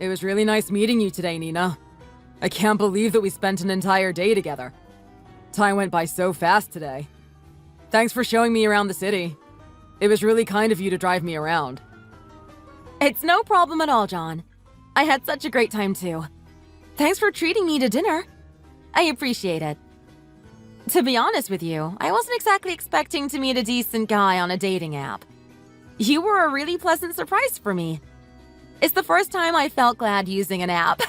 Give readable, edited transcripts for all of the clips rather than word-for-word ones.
it was really nice meeting you today, Nina. I can't believe that we spent an entire day together. Time went by so fast today. Thanks for showing me around the city. It was really kind of you to drive me around. It's no problem at all, John. I had such a great time too. Thanks for treating me to dinner. I appreciate it. To be honest with you, I wasn't exactly expecting to meet a decent guy on a dating app. You were a really pleasant surprise for me. It's the first time I felt glad using an app.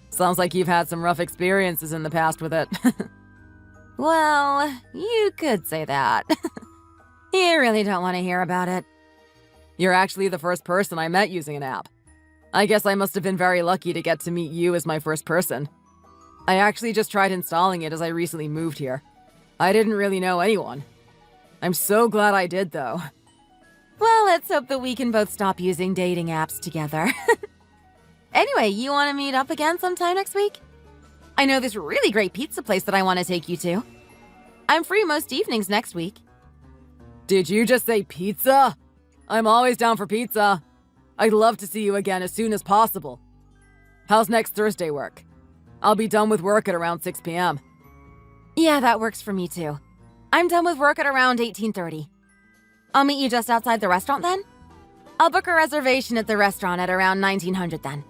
Sounds like you've had some rough experiences in the past with it. Well, you could say that. You really don't want to hear about it. You're actually the first person I met using an app. I guess I must have been very lucky to get to meet you as my first person. I actually just tried installing it as I recently moved here. I didn't really know anyone. I'm so glad I did, though. Well, let's hope that we can both stop using dating apps together. Anyway, you want to meet up again sometime next week? I know this really great pizza place that I want to take you to. I'm free most evenings next week. Did you just say pizza? I'm always down for pizza. I'd love to see you again as soon as possible. How's next Thursday work? I'll be done with work at around 6 p.m. Yeah, that works for me too. I'm done with work at around 18:30. I'll meet you just outside the restaurant then? I'll book a reservation at the restaurant at around 1900 then.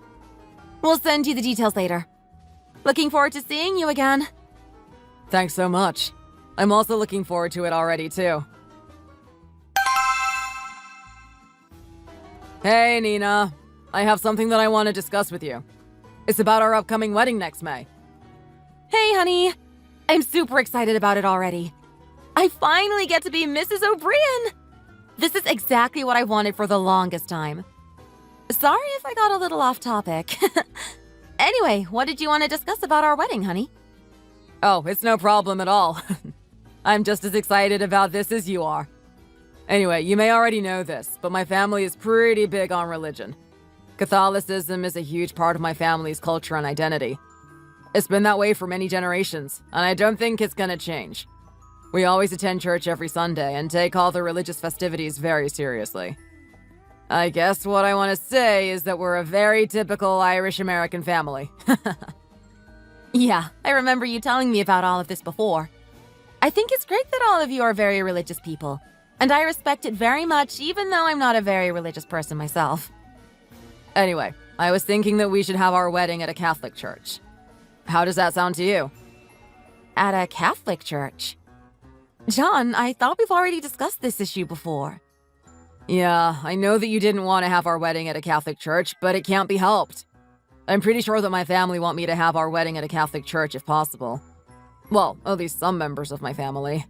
We'll send you the details later. Looking forward to seeing you again. Thanks so much. I'm also looking forward to it already, too. Hey, Nina. I have something that I want to discuss with you. It's about our upcoming wedding next May. Hey, honey. I'm super excited about it already. I finally get to be Mrs. O'Brien. This is exactly what I wanted for the longest time. Sorry if I got a little off topic. Anyway, what did you want to discuss about our wedding, honey? Oh, it's no problem at all. I'm just as excited about this as you are. Anyway, you may already know this, but my family is pretty big on religion. Catholicism is a huge part of my family's culture and identity. It's been that way for many generations, and I don't think it's gonna change. We always attend church every Sunday and take all the religious festivities very seriously. I guess what I want to say is that we're a very typical Irish-American family. Yeah, I remember you telling me about all of this before. I think it's great that all of you are very religious people, and I respect it very much even though I'm not a very religious person myself. Anyway, I was thinking that we should have our wedding at a Catholic church. How does that sound to you? At a Catholic church? John, I thought we've already discussed this issue before. Yeah, I know that you didn't want to have our wedding at a Catholic church, but it can't be helped. I'm pretty sure that my family want me to have our wedding at a Catholic church if possible. Well, at least some members of my family.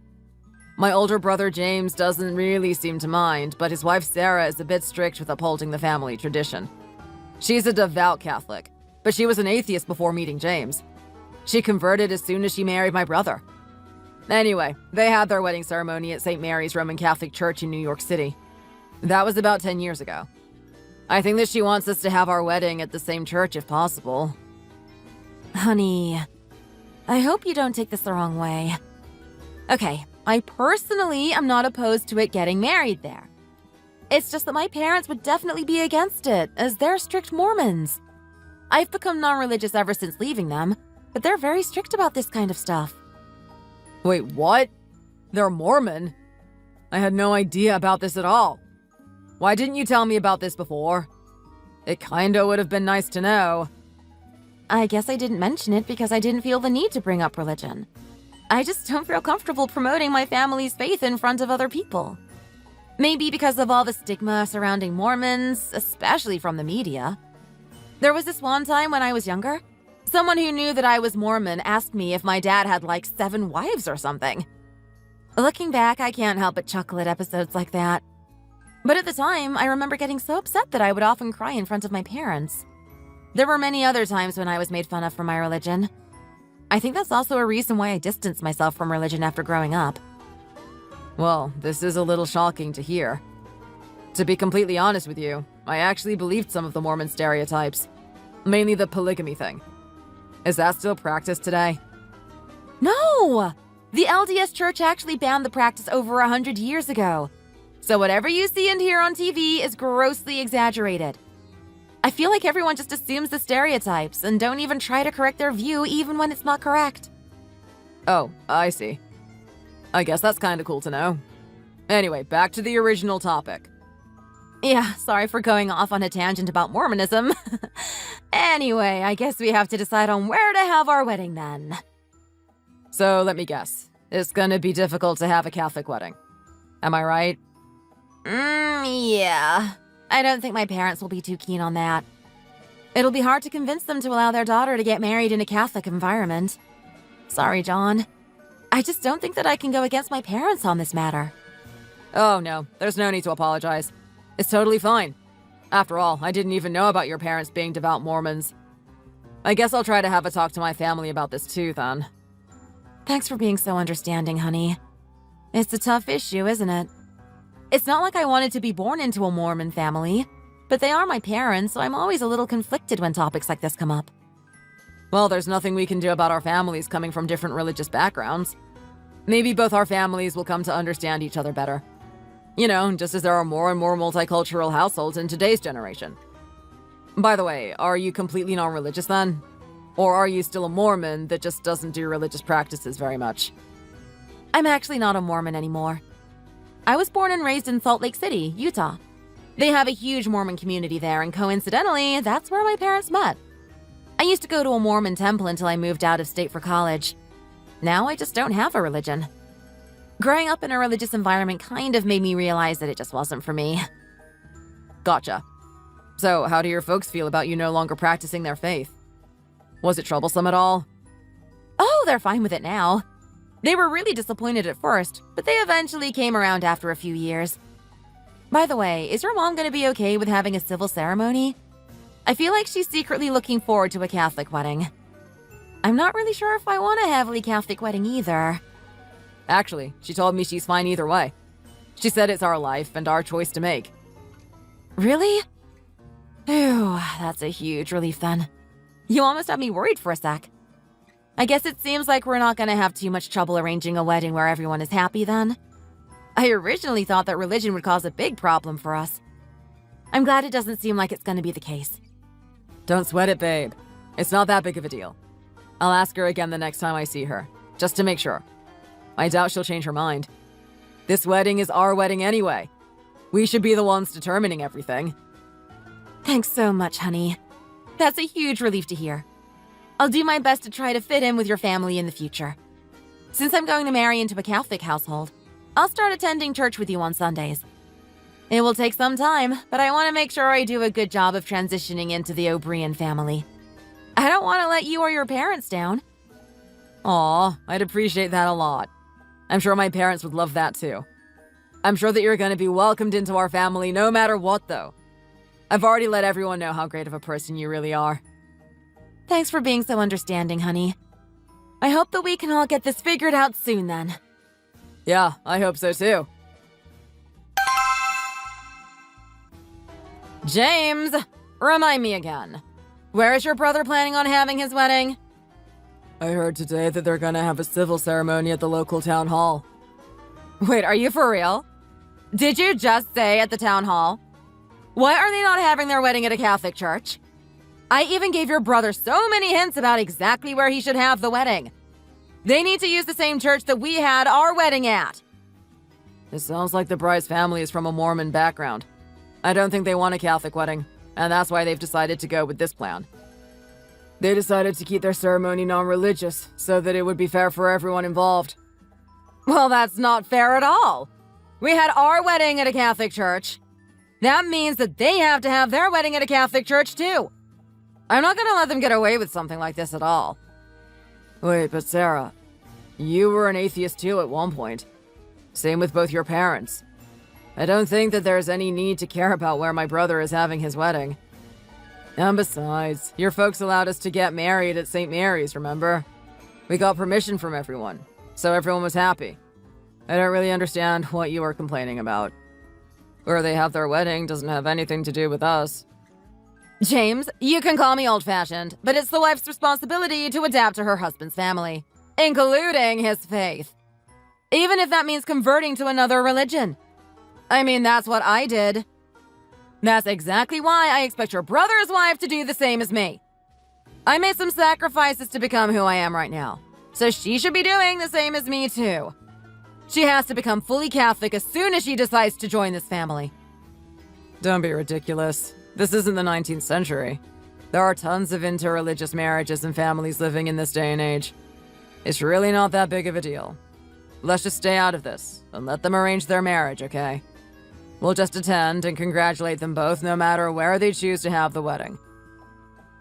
My older brother James doesn't really seem to mind, but his wife Sarah is a bit strict with upholding the family tradition. She's a devout Catholic, but she was an atheist before meeting James. She converted as soon as she married my brother. Anyway, they had their wedding ceremony at St. Mary's Roman Catholic Church in New York City. That was about 10 years ago. I think that she wants us to have our wedding at the same church if possible. Honey, I hope you don't take this the wrong way. Okay, I personally am not opposed to it getting married there. It's just that my parents would definitely be against it, as they're strict Mormons. I've become non-religious ever since leaving them, but they're very strict about this kind of stuff. Wait, what? They're Mormon? I had no idea about this at all. Why didn't you tell me about this before? It kinda would have been nice to know. I guess I didn't mention it because I didn't feel the need to bring up religion. I just don't feel comfortable promoting my family's faith in front of other people. Maybe because of all the stigma surrounding Mormons, especially from the media. There was this one time when I was younger, someone who knew that I was Mormon asked me if my dad had like 7 wives or something. Looking back, I can't help but chuckle at episodes like that. But at the time, I remember getting so upset that I would often cry in front of my parents. There were many other times when I was made fun of for my religion. I think that's also a reason why I distanced myself from religion after growing up. Well, this is a little shocking to hear. To be completely honest with you, I actually believed some of the Mormon stereotypes. Mainly the polygamy thing. Is that still practiced today? No! The LDS Church actually banned the practice over 100 years ago. So whatever you see and hear on TV is grossly exaggerated. I feel like everyone just assumes the stereotypes and don't even try to correct their view even when it's not correct. Oh, I see. I guess that's kinda cool to know. Anyway, back to the original topic. Yeah, sorry for going off on a tangent about Mormonism. Anyway, I guess we have to decide on where to have our wedding then. So let me guess. It's gonna be difficult to have a Catholic wedding. Am I right? Yeah. I don't think my parents will be too keen on that. It'll be hard to convince them to allow their daughter to get married in a Catholic environment. Sorry, John. I just don't think that I can go against my parents on this matter. Oh no, there's no need to apologize. It's totally fine. After all, I didn't even know about your parents being devout Mormons. I guess I'll try to have a talk to my family about this too, then. Thanks for being so understanding, honey. It's a tough issue, isn't it? It's not like I wanted to be born into a Mormon family, but they are my parents, so I'm always a little conflicted when topics like this come up. Well, there's nothing we can do about our families coming from different religious backgrounds. Maybe both our families will come to understand each other better. You know, just as there are more and more multicultural households in today's generation. By the way, are you completely non-religious then? Or are you still a Mormon that just doesn't do religious practices very much? I'm actually not a Mormon anymore. I was born and raised in Salt Lake City, Utah. They have a huge Mormon community there, and coincidentally, that's where my parents met. I used to go to a Mormon temple until I moved out of state for college. Now I just don't have a religion. Growing up in a religious environment kind of made me realize that it just wasn't for me. Gotcha. So, how do your folks feel about you no longer practicing their faith? Was it troublesome at all? Oh, they're fine with it now. They were really disappointed at first, but they eventually came around after a few years. By the way, is your mom going to be okay with having a civil ceremony? I feel like she's secretly looking forward to a Catholic wedding. I'm not really sure if I want a heavily Catholic wedding either. Actually, she told me she's fine either way. She said it's our life and our choice to make. Really? Phew, that's a huge relief then. You almost had me worried for a sec. I guess it seems like we're not going to have too much trouble arranging a wedding where everyone is happy then. I originally thought that religion would cause a big problem for us. I'm glad it doesn't seem like it's going to be the case. Don't sweat it, babe. It's not that big of a deal. I'll ask her again the next time I see her, just to make sure. I doubt she'll change her mind. This wedding is our wedding anyway. We should be the ones determining everything. Thanks so much, honey. That's a huge relief to hear. I'll do my best to try to fit in with your family in the future. Since I'm going to marry into a Catholic household, I'll start attending church with you on Sundays. It will take some time, but I want to make sure I do a good job of transitioning into the O'Brien family. I don't want to let you or your parents down. Aw, I'd appreciate that a lot. I'm sure my parents would love that too. I'm sure that you're going to be welcomed into our family no matter what, though. I've already let everyone know how great of a person you really are. Thanks for being so understanding, honey. I hope that we can all get this figured out soon then. Yeah, I hope so too. James, remind me again. Where is your brother planning on having his wedding? I heard today that they're gonna have a civil ceremony at the local town hall. Wait, are you for real? Did you just say at the town hall? Why are they not having their wedding at a Catholic church? I even gave your brother so many hints about exactly where he should have the wedding. They need to use the same church that we had our wedding at. It sounds like the bride's family is from a Mormon background. I don't think they want a Catholic wedding, and that's why they've decided to go with this plan. They decided to keep their ceremony non-religious, so that it would be fair for everyone involved. Well, that's not fair at all. We had our wedding at a Catholic church. That means that they have to have their wedding at a Catholic church, too. I'm not gonna let them get away with something like this at all. Wait, but Sarah, you were an atheist too at one point. Same with both your parents. I don't think that there's any need to care about where my brother is having his wedding. And besides, your folks allowed us to get married at St. Mary's, remember? We got permission from everyone, so everyone was happy. I don't really understand what you are complaining about. Where they have their wedding doesn't have anything to do with us. James, you can call me old-fashioned, but it's the wife's responsibility to adapt to her husband's family, including his faith. Even if that means converting to another religion. I mean, that's what I did. That's exactly why I expect your brother's wife to do the same as me. I made some sacrifices to become who I am right now, so she should be doing the same as me too. She has to become fully Catholic as soon as she decides to join this family. Don't be ridiculous. This isn't the 19th century. There are tons of interreligious marriages and families living in this day and age. It's really not that big of a deal. Let's just stay out of this and let them arrange their marriage, okay? We'll just attend and congratulate them both no matter where they choose to have the wedding.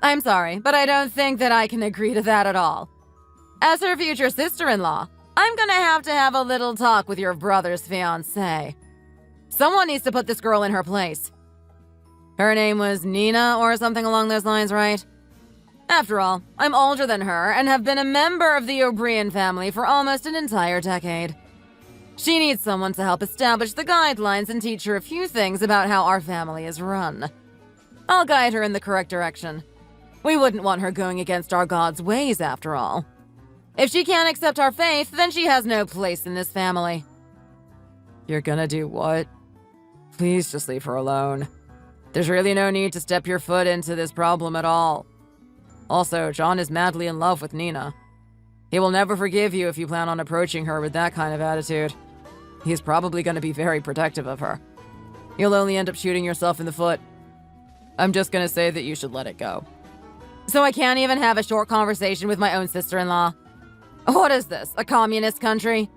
I'm sorry, but I don't think that I can agree to that at all. As her future sister-in-law, I'm gonna have to have a little talk with your brother's fiancé. Someone needs to put this girl in her place. Her name was Nina or something along those lines, right? After all, I'm older than her and have been a member of the O'Brien family for almost an entire decade. She needs someone to help establish the guidelines and teach her a few things about how our family is run. I'll guide her in the correct direction. We wouldn't want her going against our God's ways, after all. If she can't accept our faith, then she has no place in this family. You're gonna do what? Please just leave her alone. There's really no need to step your foot into this problem at all. Also, John is madly in love with Nina. He will never forgive you if you plan on approaching her with that kind of attitude. He's probably going to be very protective of her. You'll only end up shooting yourself in the foot. I'm just going to say that you should let it go. So I can't even have a short conversation with my own sister-in-law? What is this, a communist country?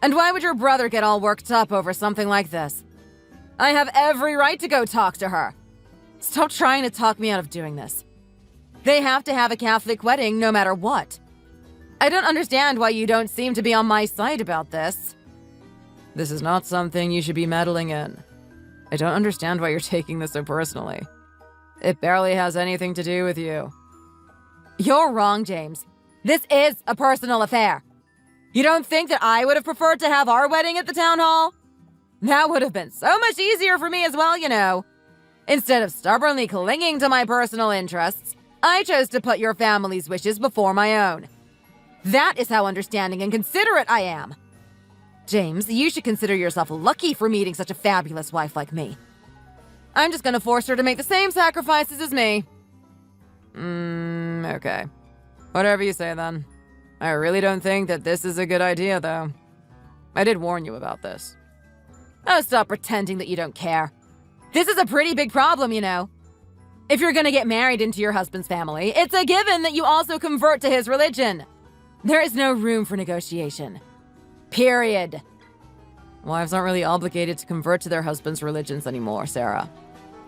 And why would your brother get all worked up over something like this? I have every right to go talk to her. Stop trying to talk me out of doing this. They have to have a Catholic wedding no matter what. I don't understand why you don't seem to be on my side about this. This is not something you should be meddling in. I don't understand why you're taking this so personally. It barely has anything to do with you. You're wrong, James. This is a personal affair. You don't think that I would have preferred to have our wedding at the town hall? That would have been so much easier for me as well, you know. Instead of stubbornly clinging to my personal interests, I chose to put your family's wishes before my own. That is how understanding and considerate I am. James, you should consider yourself lucky for meeting such a fabulous wife like me. I'm just gonna force her to make the same sacrifices as me. Okay. Whatever you say then. I really don't think that this is a good idea, though. I did warn you about this. Oh, stop pretending that you don't care. This is a pretty big problem, you know. If you're gonna get married into your husband's family, it's a given that you also convert to his religion. There is no room for negotiation. Period. Wives aren't really obligated to convert to their husband's religions anymore, Sarah.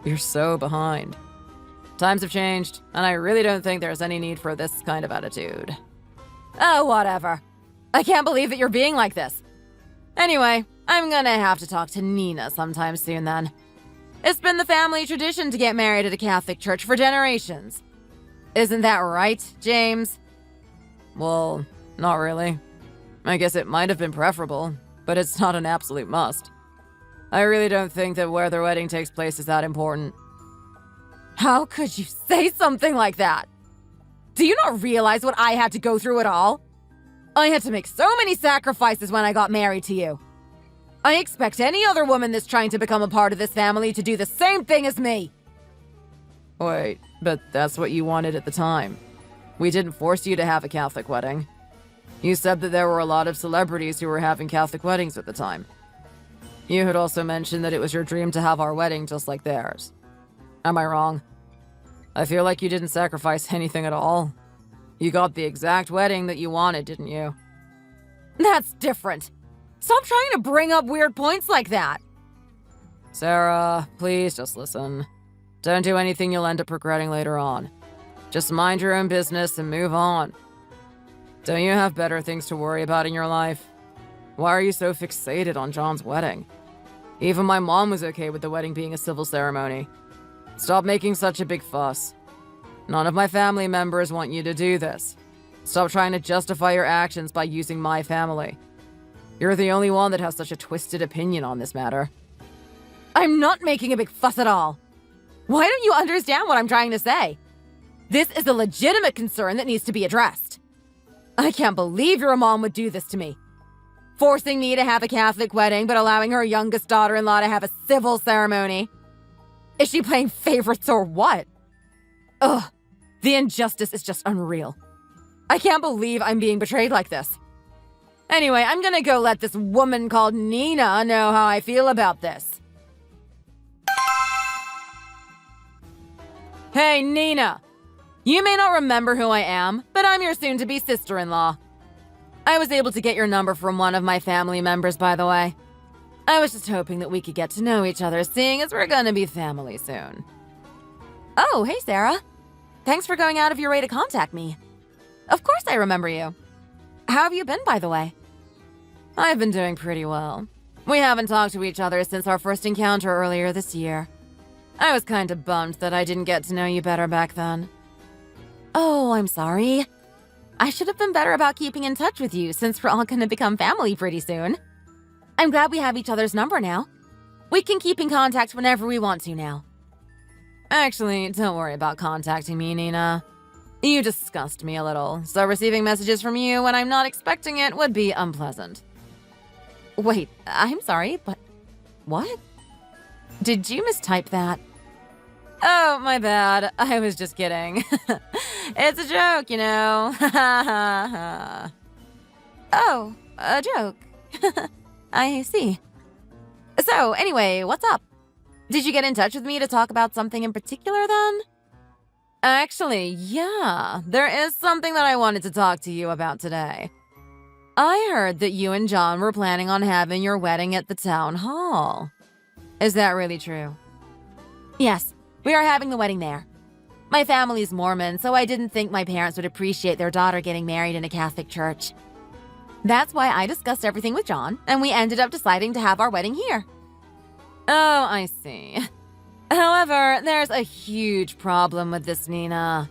You're so behind. Times have changed, and I really don't think there's any need for this kind of attitude. Oh, whatever. I can't believe that you're being like this. Anyway, I'm gonna have to talk to Nina sometime soon then. It's been the family tradition to get married at a Catholic church for generations. Isn't that right, James? Well, not really. I guess it might have been preferable, but it's not an absolute must. I really don't think that where their wedding takes place is that important. How could you say something like that? Do you not realize what I had to go through at all? I had to make so many sacrifices when I got married to you. I expect any other woman that's trying to become a part of this family to do the same thing as me. Wait, but that's what you wanted at the time. We didn't force you to have a Catholic wedding. You said that there were a lot of celebrities who were having Catholic weddings at the time. You had also mentioned that it was your dream to have our wedding just like theirs. Am I wrong? I feel like you didn't sacrifice anything at all. You got the exact wedding that you wanted, didn't you? That's different. Stop trying to bring up weird points like that. Sarah, please just listen. Don't do anything you'll end up regretting later on. Just mind your own business and move on. Don't you have better things to worry about in your life? Why are you so fixated on John's wedding? Even my mom was okay with the wedding being a civil ceremony. Stop making such a big fuss. None of my family members want you to do this. Stop trying to justify your actions by using my family. You're the only one that has such a twisted opinion on this matter. I'm not making a big fuss at all. Why don't you understand what I'm trying to say? This is a legitimate concern that needs to be addressed. I can't believe your mom would do this to me. Forcing me to have a Catholic wedding, but allowing her youngest daughter-in-law to have a civil ceremony. Is she playing favorites or what? Ugh, the injustice is just unreal. I can't believe I'm being betrayed like this. Anyway, I'm gonna go let this woman called Nina know how I feel about this. Hey, Nina! You may not remember who I am, but I'm your soon-to-be sister-in-law. I was able to get your number from one of my family members, by the way. I was just hoping that we could get to know each other, seeing as we're gonna be family soon. Oh, hey, Sarah. Thanks for going out of your way to contact me. Of course I remember you. How have you been, by the way? I've been doing pretty well. We haven't talked to each other since our first encounter earlier this year. I was kind of bummed that I didn't get to know you better back then. Oh, I'm sorry. I should have been better about keeping in touch with you since we're all gonna become family pretty soon. I'm glad we have each other's number now. We can keep in contact whenever we want to now. Actually, don't worry about contacting me, Nina. You disgust me a little, so receiving messages from you when I'm not expecting it would be unpleasant. Wait, I'm sorry, but what? Did you mistype that? Oh, my bad. I was just kidding. It's a joke, you know. Oh, a joke. I see. So, anyway, what's up? Did you get in touch with me to talk about something in particular then? Actually, yeah. There is something that I wanted to talk to you about today. I heard that you and John were planning on having your wedding at the town hall. Is that really true? Yes, we are having the wedding there. My family's Mormon, so I didn't think my parents would appreciate their daughter getting married in a Catholic church. That's why I discussed everything with John, and we ended up deciding to have our wedding here. Oh, I see. However, there's a huge problem with this, Nina.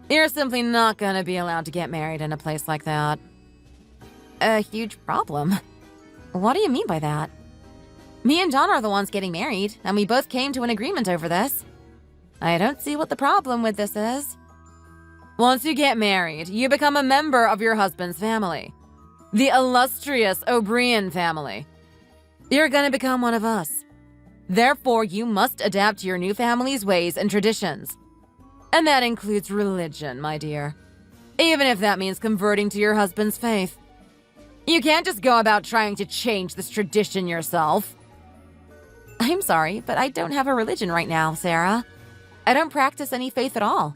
You're simply not gonna be allowed to get married in a place like that. A huge problem? What do you mean by that? Me and John are the ones getting married, and we both came to an agreement over this. I don't see what the problem with this is. Once you get married, you become a member of your husband's family. The illustrious O'Brien family. You're gonna become one of us. Therefore, you must adapt to your new family's ways and traditions. And that includes religion, my dear. Even if that means converting to your husband's faith. You can't just go about trying to change this tradition yourself. I'm sorry, but I don't have a religion right now, Sarah. I don't practice any faith at all.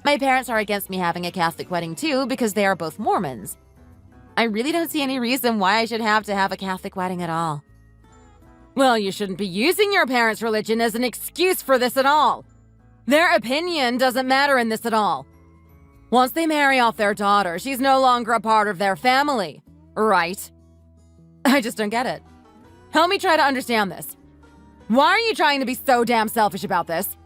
My parents are against me having a Catholic wedding too because they are both Mormons. I really don't see any reason why I should have to have a Catholic wedding at all. Well, you shouldn't be using your parents' religion as an excuse for this at all. Their opinion doesn't matter in this at all. Once they marry off their daughter, she's no longer a part of their family, right? I just don't get it. Help me try to understand this. Why are you trying to be so damn selfish about this?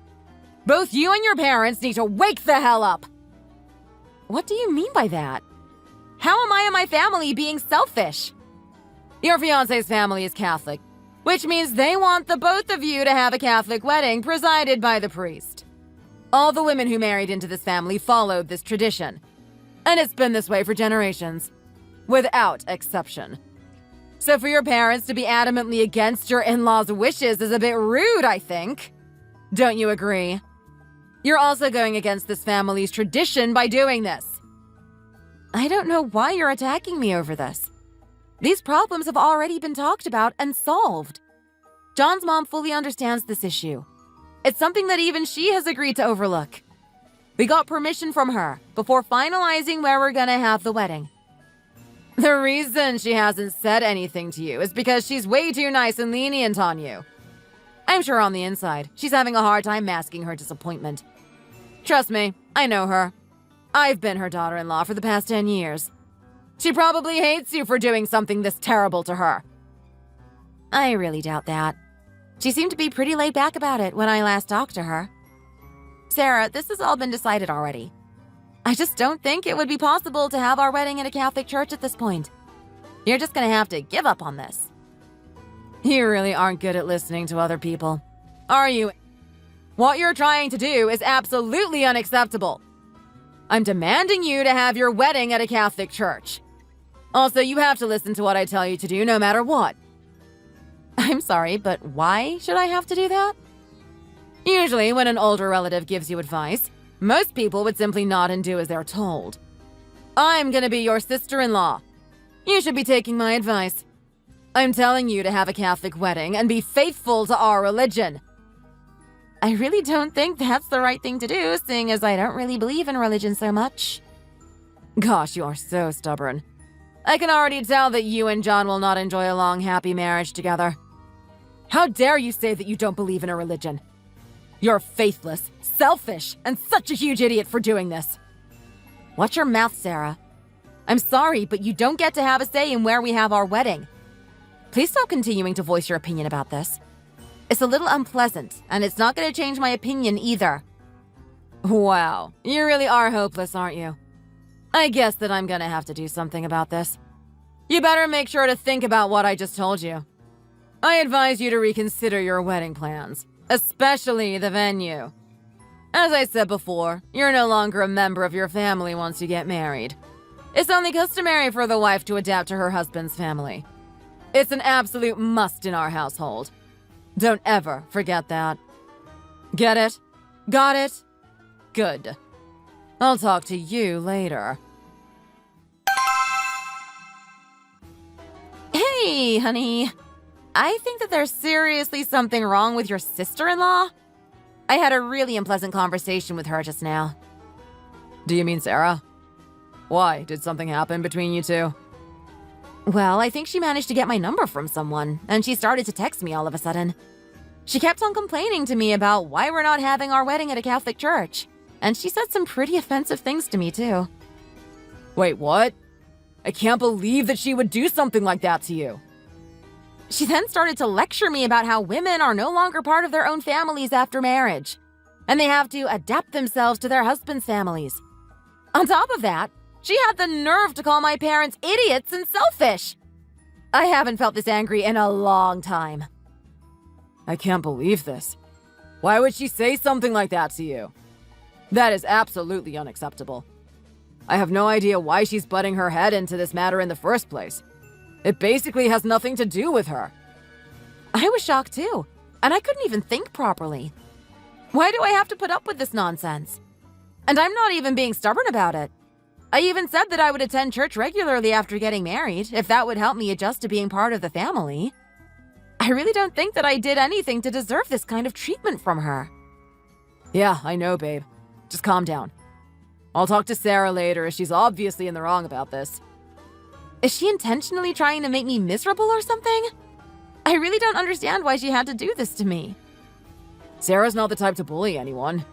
Both you and your parents need to wake the hell up! What do you mean by that? How am I and my family being selfish? Your fiancé's family is Catholic, which means they want the both of you to have a Catholic wedding presided by the priest. All the women who married into this family followed this tradition, and it's been this way for generations, without exception. So for your parents to be adamantly against your in-laws' wishes is a bit rude, I think. Don't you agree? You're also going against this family's tradition by doing this. I don't know why you're attacking me over this. These problems have already been talked about and solved. John's mom fully understands this issue. It's something that even she has agreed to overlook. We got permission from her before finalizing where we're gonna have the wedding. The reason she hasn't said anything to you is because she's way too nice and lenient on you. I'm sure on the inside, she's having a hard time masking her disappointment. Trust me, I know her. I've been her daughter-in-law for the past 10 years. She probably hates you for doing something this terrible to her. I really doubt that. She seemed to be pretty laid back about it when I last talked to her. Sarah, this has all been decided already. I just don't think it would be possible to have our wedding in a Catholic church at this point. You're just gonna have to give up on this. You really aren't good at listening to other people, are you? What you're trying to do is absolutely unacceptable. I'm demanding you to have your wedding at a Catholic church. Also, you have to listen to what I tell you to do no matter what. I'm sorry, but why should I have to do that? Usually, when an older relative gives you advice, most people would simply nod and do as they're told. I'm gonna be your sister-in-law. You should be taking my advice. I'm telling you to have a Catholic wedding and be faithful to our religion. I really don't think that's the right thing to do, seeing as I don't really believe in religion so much. Gosh, you are so stubborn. I can already tell that you and John will not enjoy a long, happy marriage together. How dare you say that you don't believe in a religion? You're faithless, selfish, and such a huge idiot for doing this. Watch your mouth, Sarah. I'm sorry, but you don't get to have a say in where we have our wedding. Please stop continuing to voice your opinion about this. It's a little unpleasant, and it's not going to change my opinion either. Wow, you really are hopeless, aren't you? I guess that I'm gonna have to do something about this. You better make sure to think about what I just told you. I advise you to reconsider your wedding plans, especially the venue. As I said before, you're no longer a member of your family once you get married. It's only customary for the wife to adapt to her husband's family. It's an absolute must in our household. Don't ever forget that. Get it? Got it? Good. I'll talk to you later. Hey, honey. I think that there's seriously something wrong with your sister-in-law. I had a really unpleasant conversation with her just now. Do you mean Sarah? Why? Did something happen between you two? Well, I think she managed to get my number from someone, and she started to text me all of a sudden. She kept on complaining to me about why we're not having our wedding at a Catholic church. And she said some pretty offensive things to me, too. Wait, what? I can't believe that she would do something like that to you. She then started to lecture me about how women are no longer part of their own families after marriage, and they have to adapt themselves to their husbands' families. On top of that, she had the nerve to call my parents idiots and selfish. I haven't felt this angry in a long time. I can't believe this. Why would she say something like that to you? That is absolutely unacceptable. I have no idea why she's butting her head into this matter in the first place. It basically has nothing to do with her. I was shocked too, and I couldn't even think properly. Why do I have to put up with this nonsense? And I'm not even being stubborn about it. I even said that I would attend church regularly after getting married, if that would help me adjust to being part of the family. I really don't think that I did anything to deserve this kind of treatment from her. Yeah, I know, babe. Just calm down. I'll talk to Sarah later, as she's obviously in the wrong about this. Is she intentionally trying to make me miserable or something? I really don't understand why she had to do this to me. Sarah's not the type to bully anyone.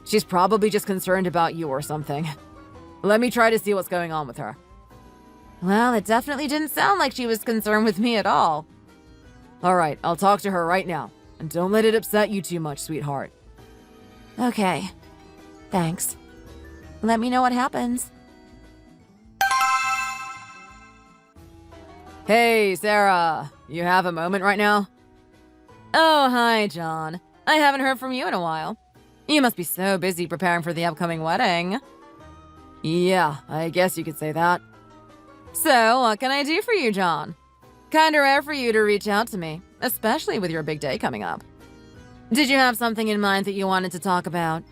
She's probably just concerned about you or something. Let me try to see what's going on with her. Well, it definitely didn't sound like she was concerned with me at all. All right, I'll talk to her right now. And don't let it upset you too much, sweetheart. Okay. Thanks. Let me know what happens. Hey, Sarah. You have a moment right now? Oh, hi, John. I haven't heard from you in a while. You must be so busy preparing for the upcoming wedding. Yeah, I guess you could say that. So, what can I do for you, John? Kinda rare for you to reach out to me, especially with your big day coming up. Did you have something in mind that you wanted to talk about?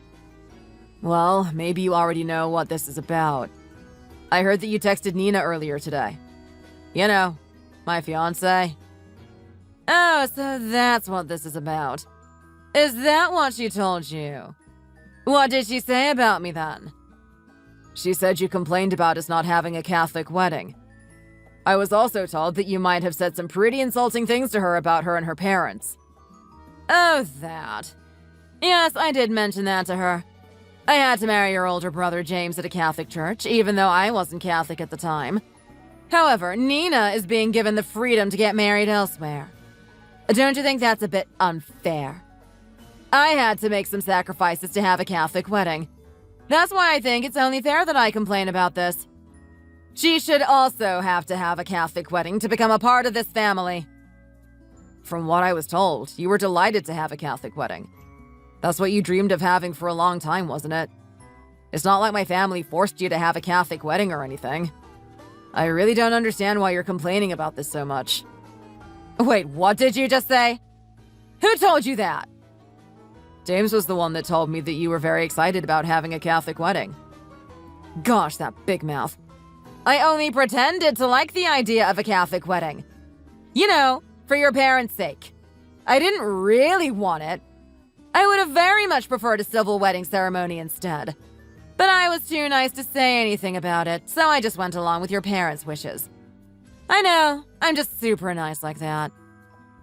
Well, maybe you already know what this is about. I heard that you texted Nina earlier today. You know, my fiancé. Oh, so that's what this is about. Is that what she told you? What did she say about me then? She said you complained about us not having a Catholic wedding. I was also told that you might have said some pretty insulting things to her about her and her parents. Oh, that. Yes, I did mention that to her. I had to marry your older brother James at a Catholic church, even though I wasn't Catholic at the time. However, Nina is being given the freedom to get married elsewhere. Don't you think that's a bit unfair? I had to make some sacrifices to have a Catholic wedding. That's why I think it's only fair that I complain about this. She should also have to have a Catholic wedding to become a part of this family. From what I was told, you were delighted to have a Catholic wedding. That's what you dreamed of having for a long time, wasn't it? It's not like my family forced you to have a Catholic wedding or anything. I really don't understand why you're complaining about this so much. Wait, what did you just say? Who told you that? James was the one that told me that you were very excited about having a Catholic wedding. Gosh, that big mouth. I only pretended to like the idea of a Catholic wedding. You know, for your parents' sake. I didn't really want it. I would have very much preferred a civil wedding ceremony instead. But I was too nice to say anything about it, so I just went along with your parents' wishes. I know, I'm just super nice like that.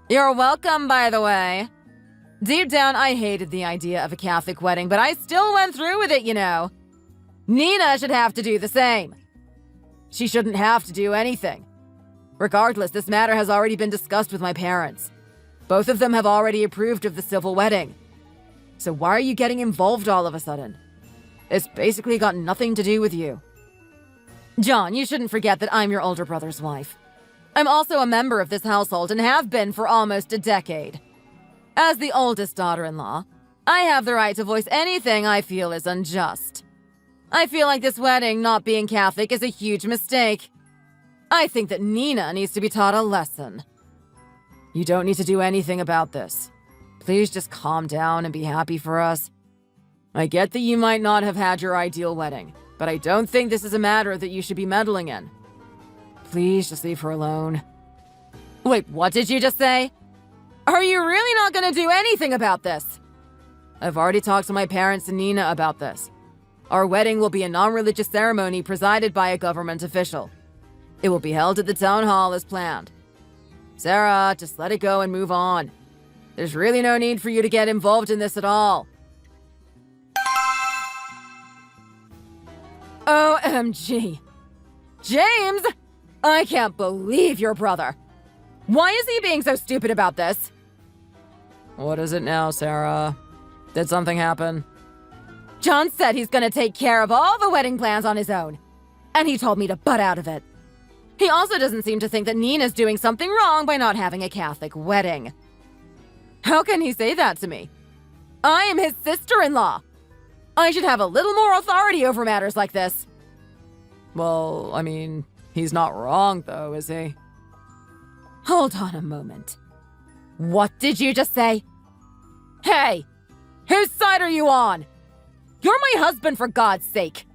You're welcome, by the way. Deep down, I hated the idea of a Catholic wedding, but I still went through with it, you know. Nina should have to do the same. She shouldn't have to do anything. Regardless, this matter has already been discussed with my parents. Both of them have already approved of the civil wedding. So why are you getting involved all of a sudden? It's basically got nothing to do with you. John, you shouldn't forget that I'm your older brother's wife. I'm also a member of this household and have been for almost a decade. As the oldest daughter-in-law, I have the right to voice anything I feel is unjust. I feel like this wedding not being Catholic is a huge mistake. I think that Nina needs to be taught a lesson. You don't need to do anything about this. Please just calm down and be happy for us. I get that you might not have had your ideal wedding, but I don't think this is a matter that you should be meddling in. Please just leave her alone. Wait, what did you just say? Are you really not going to do anything about this? I've already talked to my parents and Nina about this. Our wedding will be a non-religious ceremony presided by a government official. It will be held at the town hall as planned. Sarah, just let it go and move on. There's really no need for you to get involved in this at all. OMG. James! I can't believe your brother. Why is he being so stupid about this? What is it now, Sarah? Did something happen? John said he's gonna take care of all the wedding plans on his own. And he told me to butt out of it. He also doesn't seem to think that Nina's doing something wrong by not having a Catholic wedding. How can he say that to me? I am his sister-in-law. I should have a little more authority over matters like this. Well, I mean, he's not wrong though, is he? Hold on a moment. What did you just say? Hey! Whose side are you on? You're my husband, for God's sake.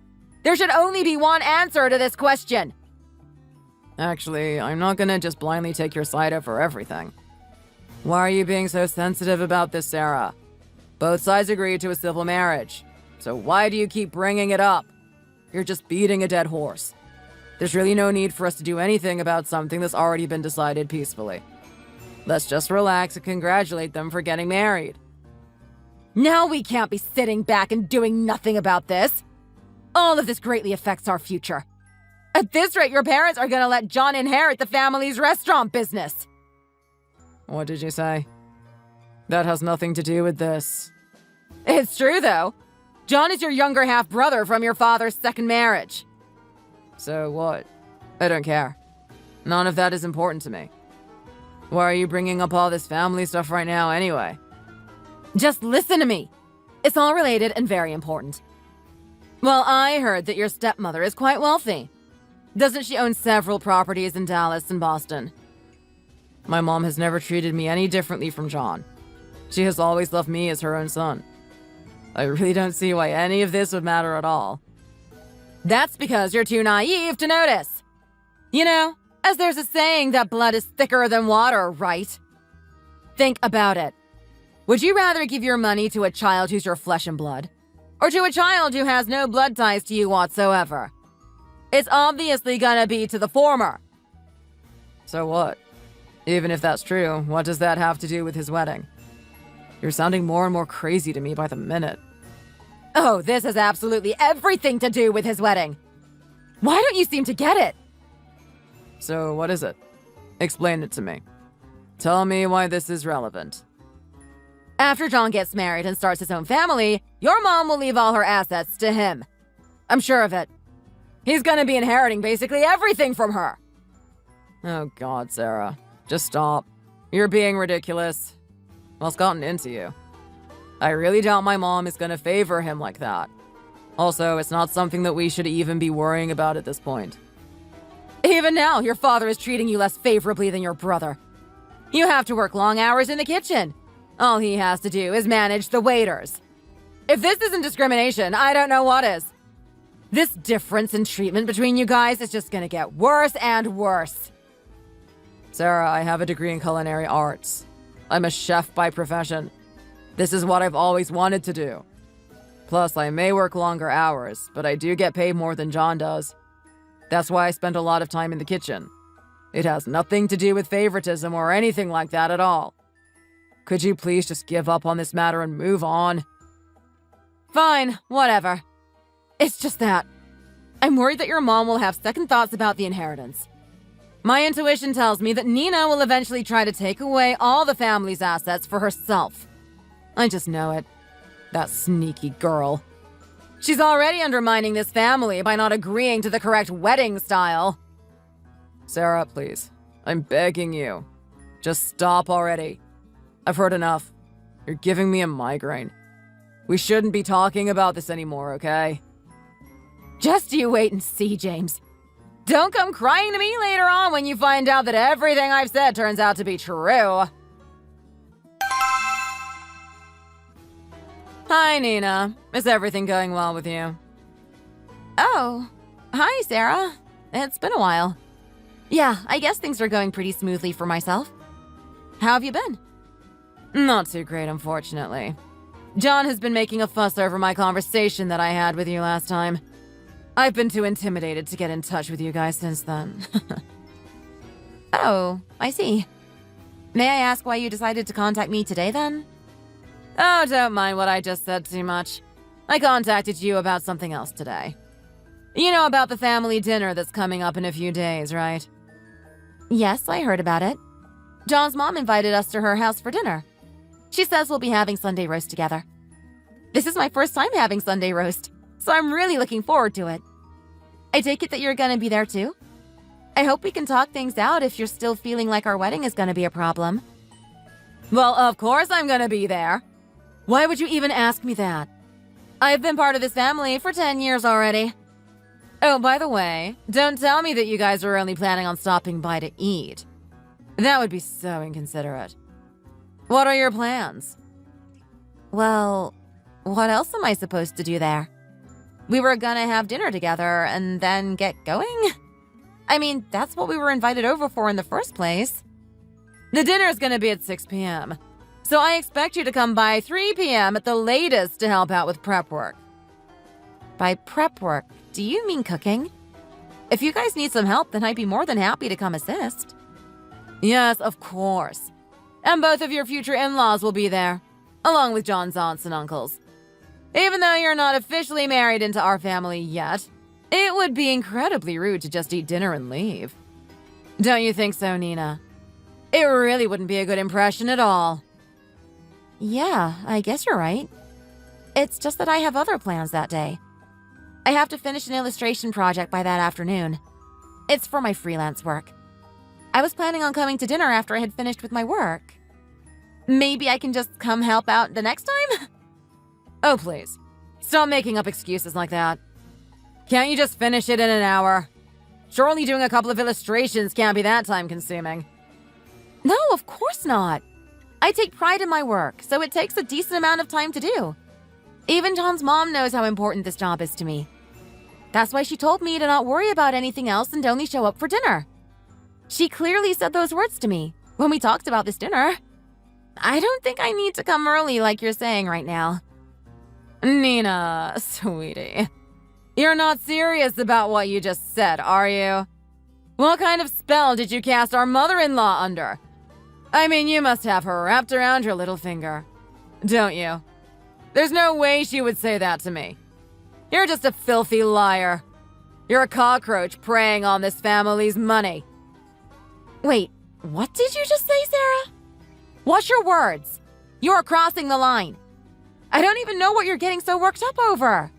There should only be one answer to this question. Actually, I'm not gonna just blindly take your side over everything. Why are you being so sensitive about this, Sarah? Both sides agreed to a civil marriage. So why do you keep bringing it up? You're just beating a dead horse. There's really no need for us to do anything about something that's already been decided peacefully. Let's just relax and congratulate them for getting married. Now we can't be sitting back and doing nothing about this. All of this greatly affects our future. At this rate, your parents are gonna let John inherit the family's restaurant business. What did you say? That has nothing to do with this. It's true, though. John is your younger half-brother from your father's second marriage. So what? I don't care. None of that is important to me. Why are you bringing up all this family stuff right now anyway? Just listen to me. It's all related and very important. Well, I heard that your stepmother is quite wealthy. Doesn't she own several properties in Dallas and Boston? My mom has never treated me any differently from John. She has always loved me as her own son. I really don't see why any of this would matter at all. That's because you're too naive to notice. You know, as there's a saying that blood is thicker than water, right? Think about it. Would you rather give your money to a child who's your flesh and blood? Or to a child who has no blood ties to you whatsoever? It's obviously gonna be to the former. So what? Even if that's true, what does that have to do with his wedding? You're sounding more and more crazy to me by the minute. Oh, this has absolutely everything to do with his wedding. Why don't you seem to get it? So what is it? Explain it to me. Tell me why this is relevant. After John gets married and starts his own family, your mom will leave all her assets to him. I'm sure of it. He's gonna be inheriting basically everything from her. Oh God, Sarah. Just stop. You're being ridiculous. What's gotten into you? I really doubt my mom is gonna favor him like that. Also, it's not something that we should even be worrying about at this point. Even now, your father is treating you less favorably than your brother. You have to work long hours in the kitchen. All he has to do is manage the waiters. If this isn't discrimination, I don't know what is. This difference in treatment between you guys is just gonna get worse and worse. Sarah, I have a degree in culinary arts. I'm a chef by profession. This is what I've always wanted to do. Plus, I may work longer hours, but I do get paid more than John does. That's why I spend a lot of time in the kitchen. It has nothing to do with favoritism or anything like that at all. Could you please just give up on this matter and move on? Fine, whatever. It's just that I'm worried that your mom will have second thoughts about the inheritance. My intuition tells me that Nina will eventually try to take away all the family's assets for herself. I just know it. That sneaky girl. She's already undermining this family by not agreeing to the correct wedding style. Sarah, please. I'm begging you. Just stop already. I've heard enough. You're giving me a migraine. We shouldn't be talking about this anymore, okay? Just you wait and see, James. Don't come crying to me later on when you find out that everything I've said turns out to be true. Hi, Nina. Is everything going well with you? Oh, hi, Sarah. It's been a while. Yeah, I guess things are going pretty smoothly for myself. How have you been? Not too great, unfortunately. John has been making a fuss over my conversation that I had with you last time. I've been too intimidated to get in touch with you guys since then. Oh, I see. May I ask why you decided to contact me today, then? Oh, don't mind what I just said too much. I contacted you about something else today. You know about the family dinner that's coming up in a few days, right? Yes, I heard about it. John's mom invited us to her house for dinner. She says we'll be having Sunday roast together. This is my first time having Sunday roast, so I'm really looking forward to it. I take it that you're gonna be there too? I hope we can talk things out if you're still feeling like our wedding is gonna be a problem. Well, of course I'm gonna be there. Why would you even ask me that? I've been part of this family for 10 years already. Oh, by the way, don't tell me that you guys are only planning on stopping by to eat. That would be so inconsiderate. What are your plans? Well, what else am I supposed to do there? We were gonna have dinner together and then get going? I mean, that's what we were invited over for in the first place. The dinner's gonna be at 6 p.m., so I expect you to come by 3 p.m. at the latest to help out with prep work. By prep work, do you mean cooking? If you guys need some help, then I'd be more than happy to come assist. Yes, of course. And both of your future in-laws will be there, along with John's aunts and uncles. Even though you're not officially married into our family yet, it would be incredibly rude to just eat dinner and leave. Don't you think so, Nina? It really wouldn't be a good impression at all. Yeah, I guess you're right. It's just that I have other plans that day. I have to finish an illustration project by that afternoon. It's for my freelance work. I was planning on coming to dinner after I had finished with my work. Maybe I can just come help out the next time? Oh, please. Stop making up excuses like that. Can't you just finish it in an hour? Surely doing a couple of illustrations can't be that time-consuming. No, of course not. I take pride in my work, so it takes a decent amount of time to do. Even John's mom knows how important this job is to me. That's why she told me to not worry about anything else and only show up for dinner. She clearly said those words to me when we talked about this dinner. I don't think I need to come early like you're saying right now. Nina, sweetie. You're not serious about what you just said, are you? What kind of spell did you cast our mother-in-law under? I mean, you must have her wrapped around your little finger. Don't you? There's no way she would say that to me. You're just a filthy liar. You're a cockroach preying on this family's money. Wait, what did you just say, Sarah? Watch your words. You are crossing the line. I don't even know what you're getting so worked up over.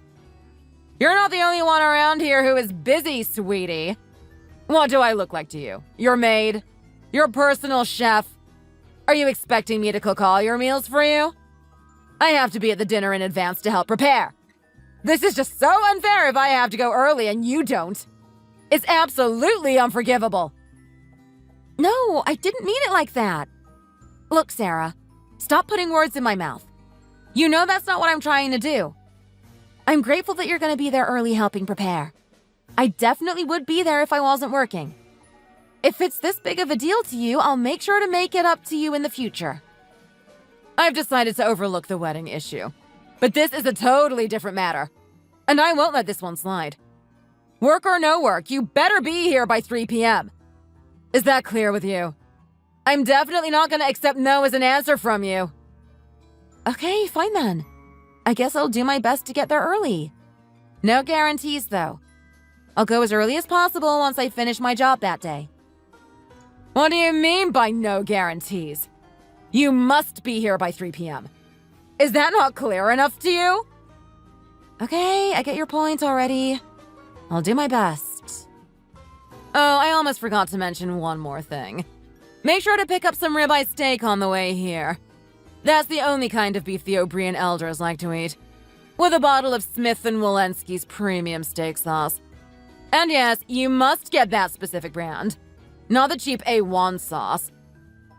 You're not the only one around here who is busy, sweetie. What do I look like to you? Your maid? Your personal chef? Are you expecting me to cook all your meals for you? I have to be at the dinner in advance to help prepare. This is just so unfair if I have to go early and you don't. It's absolutely unforgivable. No, I didn't mean it like that. Look, Sarah, Stop putting words in my mouth. You know that's not what I'm trying to do. I'm grateful that you're going to be there early helping prepare. I definitely would be there if I wasn't working. If it's this big of a deal to you, I'll make sure to make it up to you in the future. I've decided to overlook the wedding issue. But this is a totally different matter. And I won't let this one slide. Work or no work, you better be here by 3 p.m. Is that clear with you? I'm definitely not going to accept no as an answer from you. Okay, fine then. I guess I'll do my best to get there early. No guarantees, though. I'll go as early as possible once I finish my job that day. What do you mean by no guarantees? You must be here by 3 p.m. Is that not clear enough to you? Okay, I get your point already. I'll do my best. Oh, I almost forgot to mention one more thing. Make sure to pick up some ribeye steak on the way here. That's the only kind of beef the O'Brien elders like to eat. With a bottle of Smith & Wollensky's premium steak sauce. And yes, you must get that specific brand. Not the cheap A1 sauce.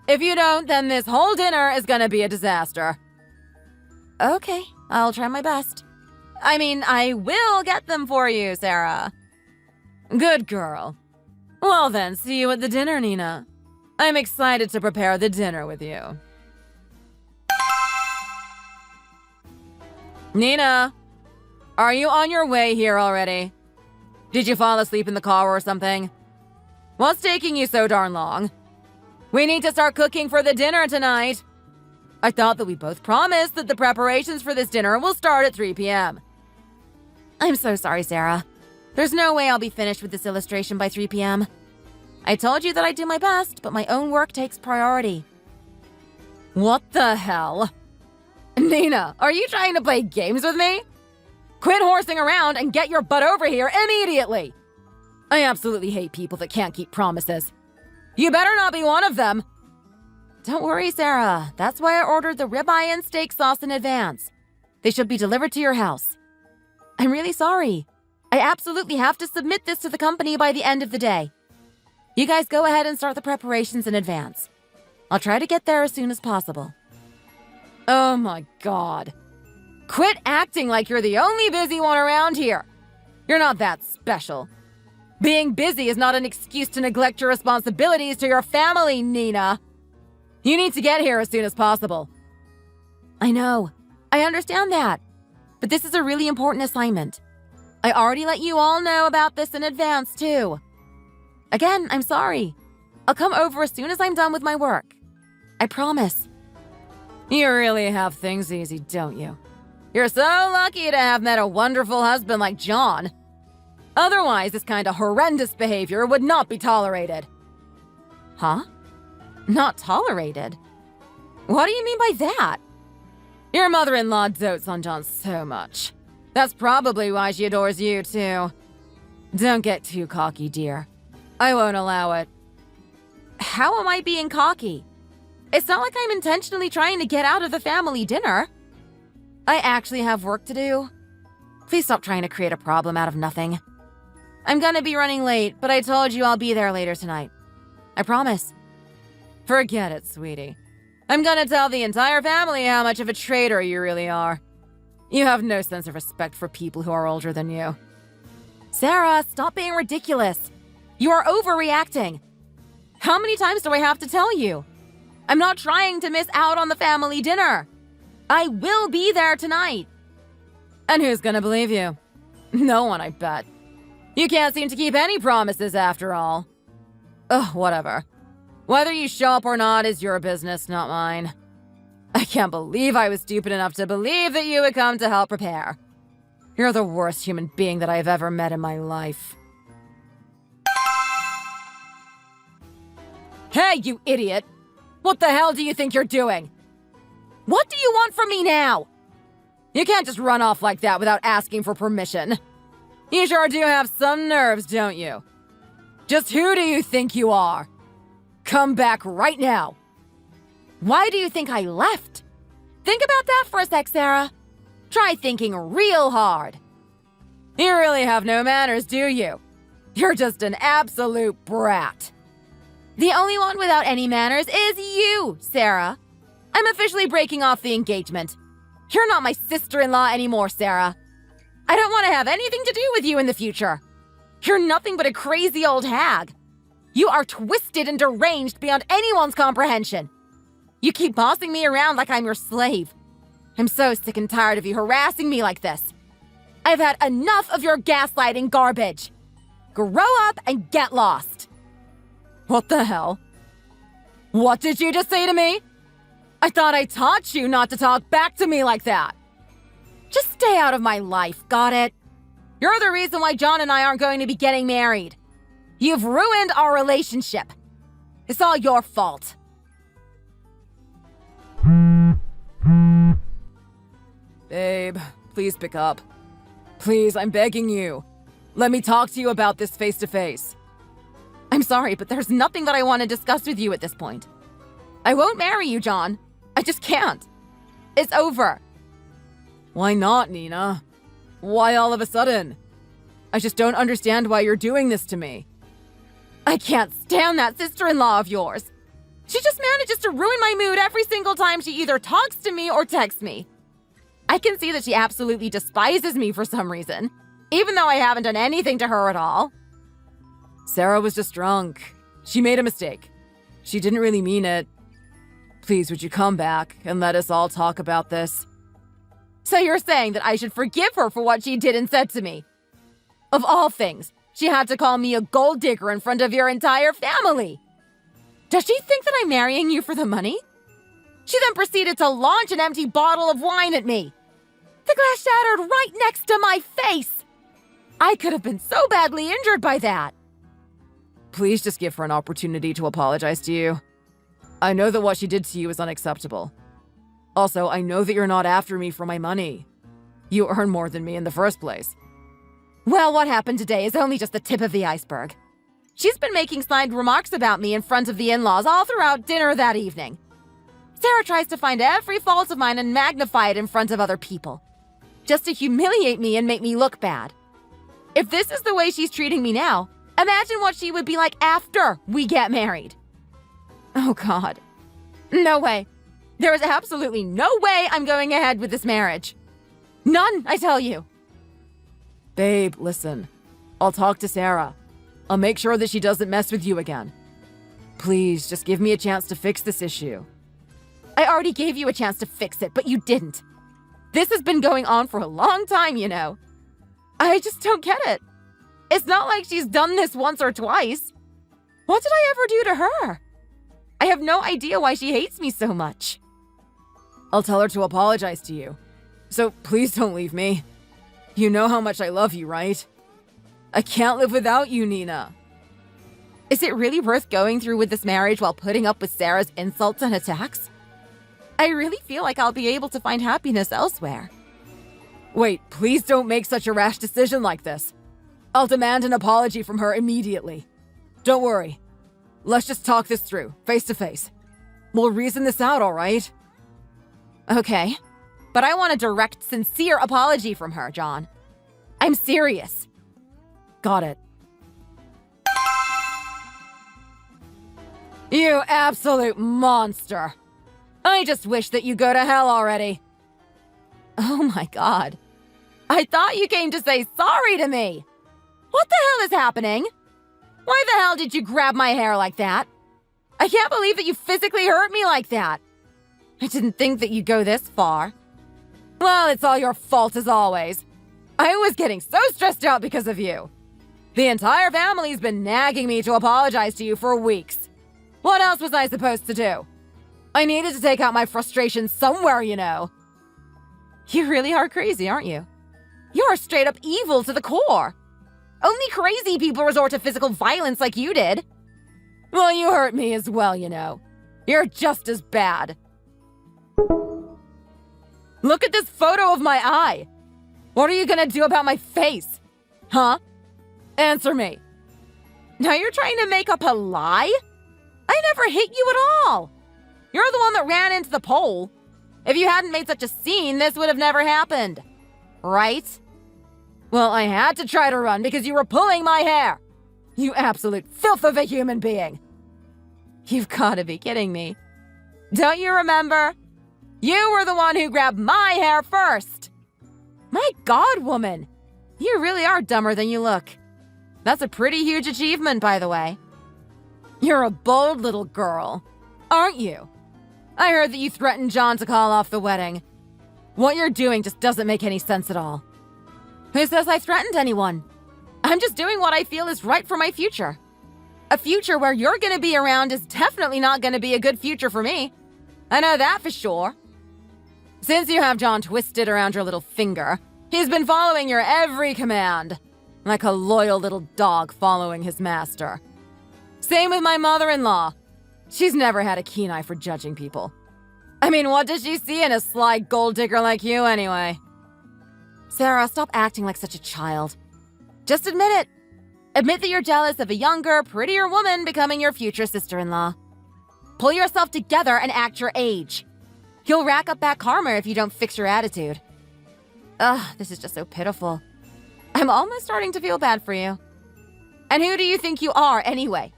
If you don't, then this whole dinner is gonna be a disaster. Okay, I'll try my best. I mean, I will get them for you, Sarah. Good girl. Well then, see you at the dinner, Nina. I'm excited to prepare the dinner with you. Nina, are you on your way here already? Did you fall asleep in the car or something? What's taking you so darn long? We need to start cooking for the dinner tonight. I thought that we both promised that the preparations for this dinner will start at 3 p.m. I'm so sorry, Sarah. There's no way I'll be finished with this illustration by 3 p.m. I told you that I'd do my best, but my own work takes priority. What the hell? Nina, are you trying to play games with me? Quit horsing around and get your butt over here immediately! I absolutely hate people that can't keep promises. You better not be one of them! Don't worry, Sarah. That's why I ordered the ribeye and steak sauce in advance. They should be delivered to your house. I'm really sorry. I absolutely have to submit this to the company by the end of the day. You guys go ahead and start the preparations in advance. I'll try to get there as soon as possible. Oh my god. Quit acting like you're the only busy one around here. You're not that special. Being busy is not an excuse to neglect your responsibilities to your family, Nina. You need to get here as soon as possible. I know. I understand that. But this is a really important assignment. I already let you all know about this in advance, too. Again, I'm sorry. I'll come over as soon as I'm done with my work. I promise. You really have things easy, don't you? You're so lucky to have met a wonderful husband like John. Otherwise, this kind of horrendous behavior would not be tolerated. Huh? Not tolerated? What do you mean by that? Your mother-in-law dotes on John so much. That's probably why she adores you, too. Don't get too cocky, dear. I won't allow it. How am I being cocky? It's not like I'm intentionally trying to get out of the family dinner. I actually have work to do. Please stop trying to create a problem out of nothing. I'm gonna be running late, but I told you I'll be there later tonight. I promise. Forget it, sweetie. I'm gonna tell the entire family how much of a traitor you really are. You have no sense of respect for people who are older than you. Sarah, stop being ridiculous. You are overreacting. How many times do I have to tell you? I'm not trying to miss out on the family dinner. I will be there tonight. And who's gonna believe you? No one, I bet. You can't seem to keep any promises after all. Ugh, whatever. Whether you show up or not is your business, not mine. I can't believe I was stupid enough to believe that you would come to help prepare. You're the worst human being that I've ever met in my life. Hey, you idiot! What the hell do you think you're doing? What do you want from me now? You can't just run off like that without asking for permission. You sure do have some nerves, don't you? Just who do you think you are? Come back right now. Why do you think I left? Think about that for a sec, Sarah. Try thinking real hard. You really have no manners, do you? You're just an absolute brat. The only one without any manners is you, Sarah. I'm officially breaking off the engagement. You're not my sister-in-law anymore, Sarah. I don't want to have anything to do with you in the future. You're nothing but a crazy old hag. You are twisted and deranged beyond anyone's comprehension. You keep bossing me around like I'm your slave. I'm so sick and tired of you harassing me like this. I've had enough of your gaslighting garbage. Grow up and get lost. What the hell? What did you just say to me? I thought I taught you not to talk back to me like that. Just stay out of my life, got it? You're the reason why John and I aren't going to be getting married. You've ruined our relationship. It's all your fault. Babe, please pick up. Please, I'm begging you. Let me talk to you about this face to face. I'm sorry, but there's nothing that I want to discuss with you at this point. I won't marry you, John. I just can't. It's over. Why not, Nina? Why all of a sudden? I just don't understand why you're doing this to me. I can't stand that sister-in-law of yours. She just manages to ruin my mood every single time she either talks to me or texts me. I can see that she absolutely despises me for some reason, even though I haven't done anything to her at all. Sarah was just drunk. She made a mistake. She didn't really mean it. Please, would you come back and let us all talk about this? So you're saying that I should forgive her for what she did and said to me? Of all things, she had to call me a gold digger in front of your entire family. Does she think that I'm marrying you for the money? She then proceeded to launch an empty bottle of wine at me. The glass shattered right next to my face. I could have been so badly injured by that. Please just give her an opportunity to apologize to you. I know that what she did to you is unacceptable. Also, I know that you're not after me for my money. You earn more than me in the first place. Well, what happened today is only just the tip of the iceberg. She's been making snide remarks about me in front of the in-laws all throughout dinner that evening. Sarah tries to find every fault of mine and magnify it in front of other people, just to humiliate me and make me look bad. If this is the way she's treating me now, imagine what she would be like after we get married. Oh God. No way. There is absolutely no way I'm going ahead with this marriage. None, I tell you. Babe, listen. I'll talk to Sarah. I'll make sure that she doesn't mess with you again. Please, just give me a chance to fix this issue. I already gave you a chance to fix it, but you didn't. This has been going on for a long time, you know. I just don't get it. It's not like she's done this once or twice. What did I ever do to her? I have no idea why she hates me so much. I'll tell her to apologize to you. So please don't leave me. You know how much I love you, right? I can't live without you, Nina. Is it really worth going through with this marriage while putting up with Sarah's insults and attacks? I really feel like I'll be able to find happiness elsewhere. Wait, please don't make such a rash decision like this. I'll demand an apology from her immediately. Don't worry. Let's just talk this through, face to face. We'll reason this out, all right? Okay, but I want a direct, sincere apology from her, John. I'm serious. Got it. You absolute monster. I just wish that you go to hell already. Oh my God. I thought you came to say sorry to me. What the hell is happening? Why the hell did you grab my hair like that? I can't believe that you physically hurt me like that. I didn't think that you'd go this far. Well, it's all your fault as always. I was getting so stressed out because of you. The entire family's been nagging me to apologize to you for weeks. What else was I supposed to do? I needed to take out my frustration somewhere, you know. You really are crazy, aren't you? You're straight up evil to the core. Only crazy people resort to physical violence like you did. Well, you hurt me as well, you know. You're just as bad. Look at this photo of my eye. What are you gonna do about my face? Huh? Answer me. Now you're trying to make up a lie? I never hit you at all. You're the one that ran into the pole. If you hadn't made such a scene, this would have never happened. Right? Well, I had to try to run because you were pulling my hair. You absolute filth of a human being. You've got to be kidding me. Don't you remember? You were the one who grabbed my hair first! My God, woman! You really are dumber than you look. That's a pretty huge achievement, by the way. You're a bold little girl, aren't you? I heard that you threatened John to call off the wedding. What you're doing just doesn't make any sense at all. Who says I threatened anyone? I'm just doing what I feel is right for my future. A future where you're gonna be around is definitely not gonna be a good future for me. I know that for sure. Since you have John twisted around your little finger, he's been following your every command, like a loyal little dog following his master. Same with my mother-in-law. She's never had a keen eye for judging people. I mean, what does she see in a sly gold digger like you anyway? Sarah, stop acting like such a child. Just admit it. Admit that you're jealous of a younger, prettier woman becoming your future sister-in-law. Pull yourself together and act your age. You'll rack up bad karma if you don't fix your attitude. Ugh, this is just so pitiful. I'm almost starting to feel bad for you. And who do you think you are, anyway?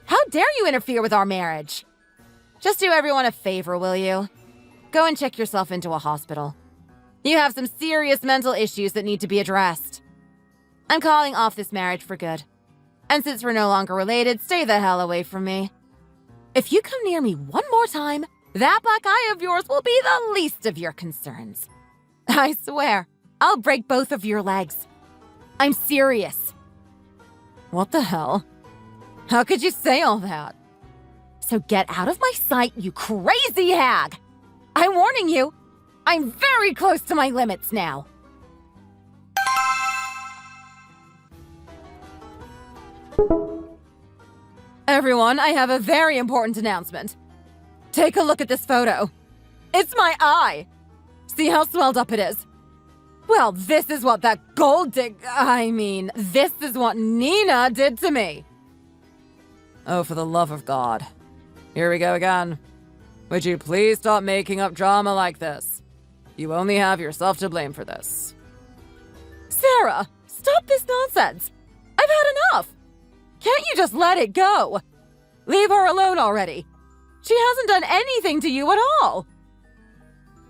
How dare you interfere with our marriage? Just do everyone a favor, will you? Go and check yourself into a hospital. You have some serious mental issues that need to be addressed. I'm calling off this marriage for good. And since we're no longer related, stay the hell away from me. If you come near me one more time, that black eye of yours will be the least of your concerns. I swear, I'll break both of your legs. I'm serious. What the hell? How could you say all that? So get out of my sight, you crazy hag! I'm warning you, I'm very close to my limits now. Everyone, I have a very important announcement. Take a look at this photo. It's my eye! See how swelled up it is? Well, this is what that this is what Nina did to me. Oh, for the love of God. Here we go again. Would you please stop making up drama like this? You only have yourself to blame for this. Sarah, stop this nonsense. I've had enough. Can't you just let it go? Leave her alone already. She hasn't done anything to you at all.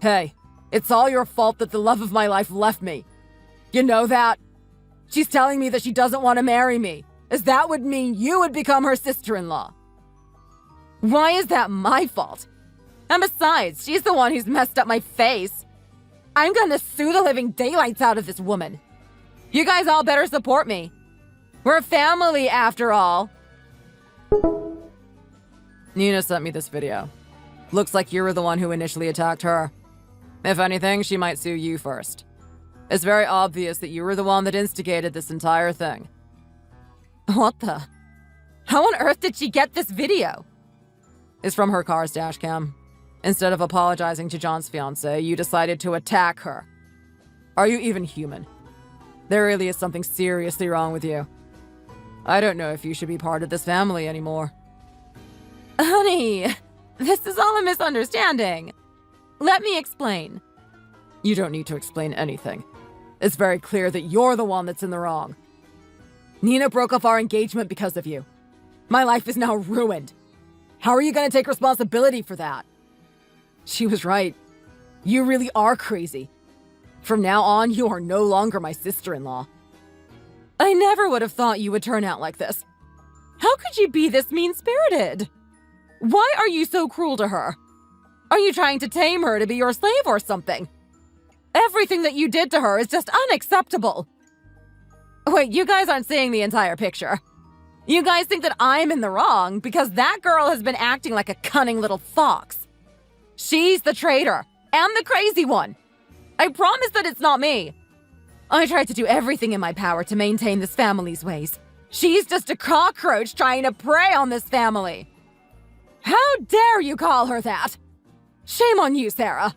Hey, it's all your fault that the love of my life left me. You know that? She's telling me that she doesn't want to marry me, as that would mean you would become her sister-in-law. Why is that my fault? And besides, she's the one who's messed up my face. I'm gonna sue the living daylights out of this woman. You guys all better support me. We're family, after all. Nina sent me this video. Looks like you were the one who initially attacked her. If anything, she might sue you first. It's very obvious that you were the one that instigated this entire thing. What the? How on earth did she get this video? It's from her car's dashcam. Instead of apologizing to John's fiancée, you decided to attack her. Are you even human? There really is something seriously wrong with you. I don't know if you should be part of this family anymore. Honey, this is all a misunderstanding. Let me explain. You don't need to explain anything. It's very clear that you're the one that's in the wrong. Nina broke off our engagement because of you. My life is now ruined. How are you going to take responsibility for that? She was right. You really are crazy. From now on, you are no longer my sister-in-law. I never would have thought you would turn out like this. How could you be this mean-spirited? Why are you so cruel to her? Are you trying to tame her to be your slave or something? Everything that you did to her is just unacceptable. Wait, you guys aren't seeing the entire picture. You guys think that I'm in the wrong because that girl has been acting like a cunning little fox. She's the traitor and the crazy one. I promise that it's not me. I tried to do everything in my power to maintain this family's ways. She's just a cockroach trying to prey on this family. How dare you call her that? Shame on you, Sarah.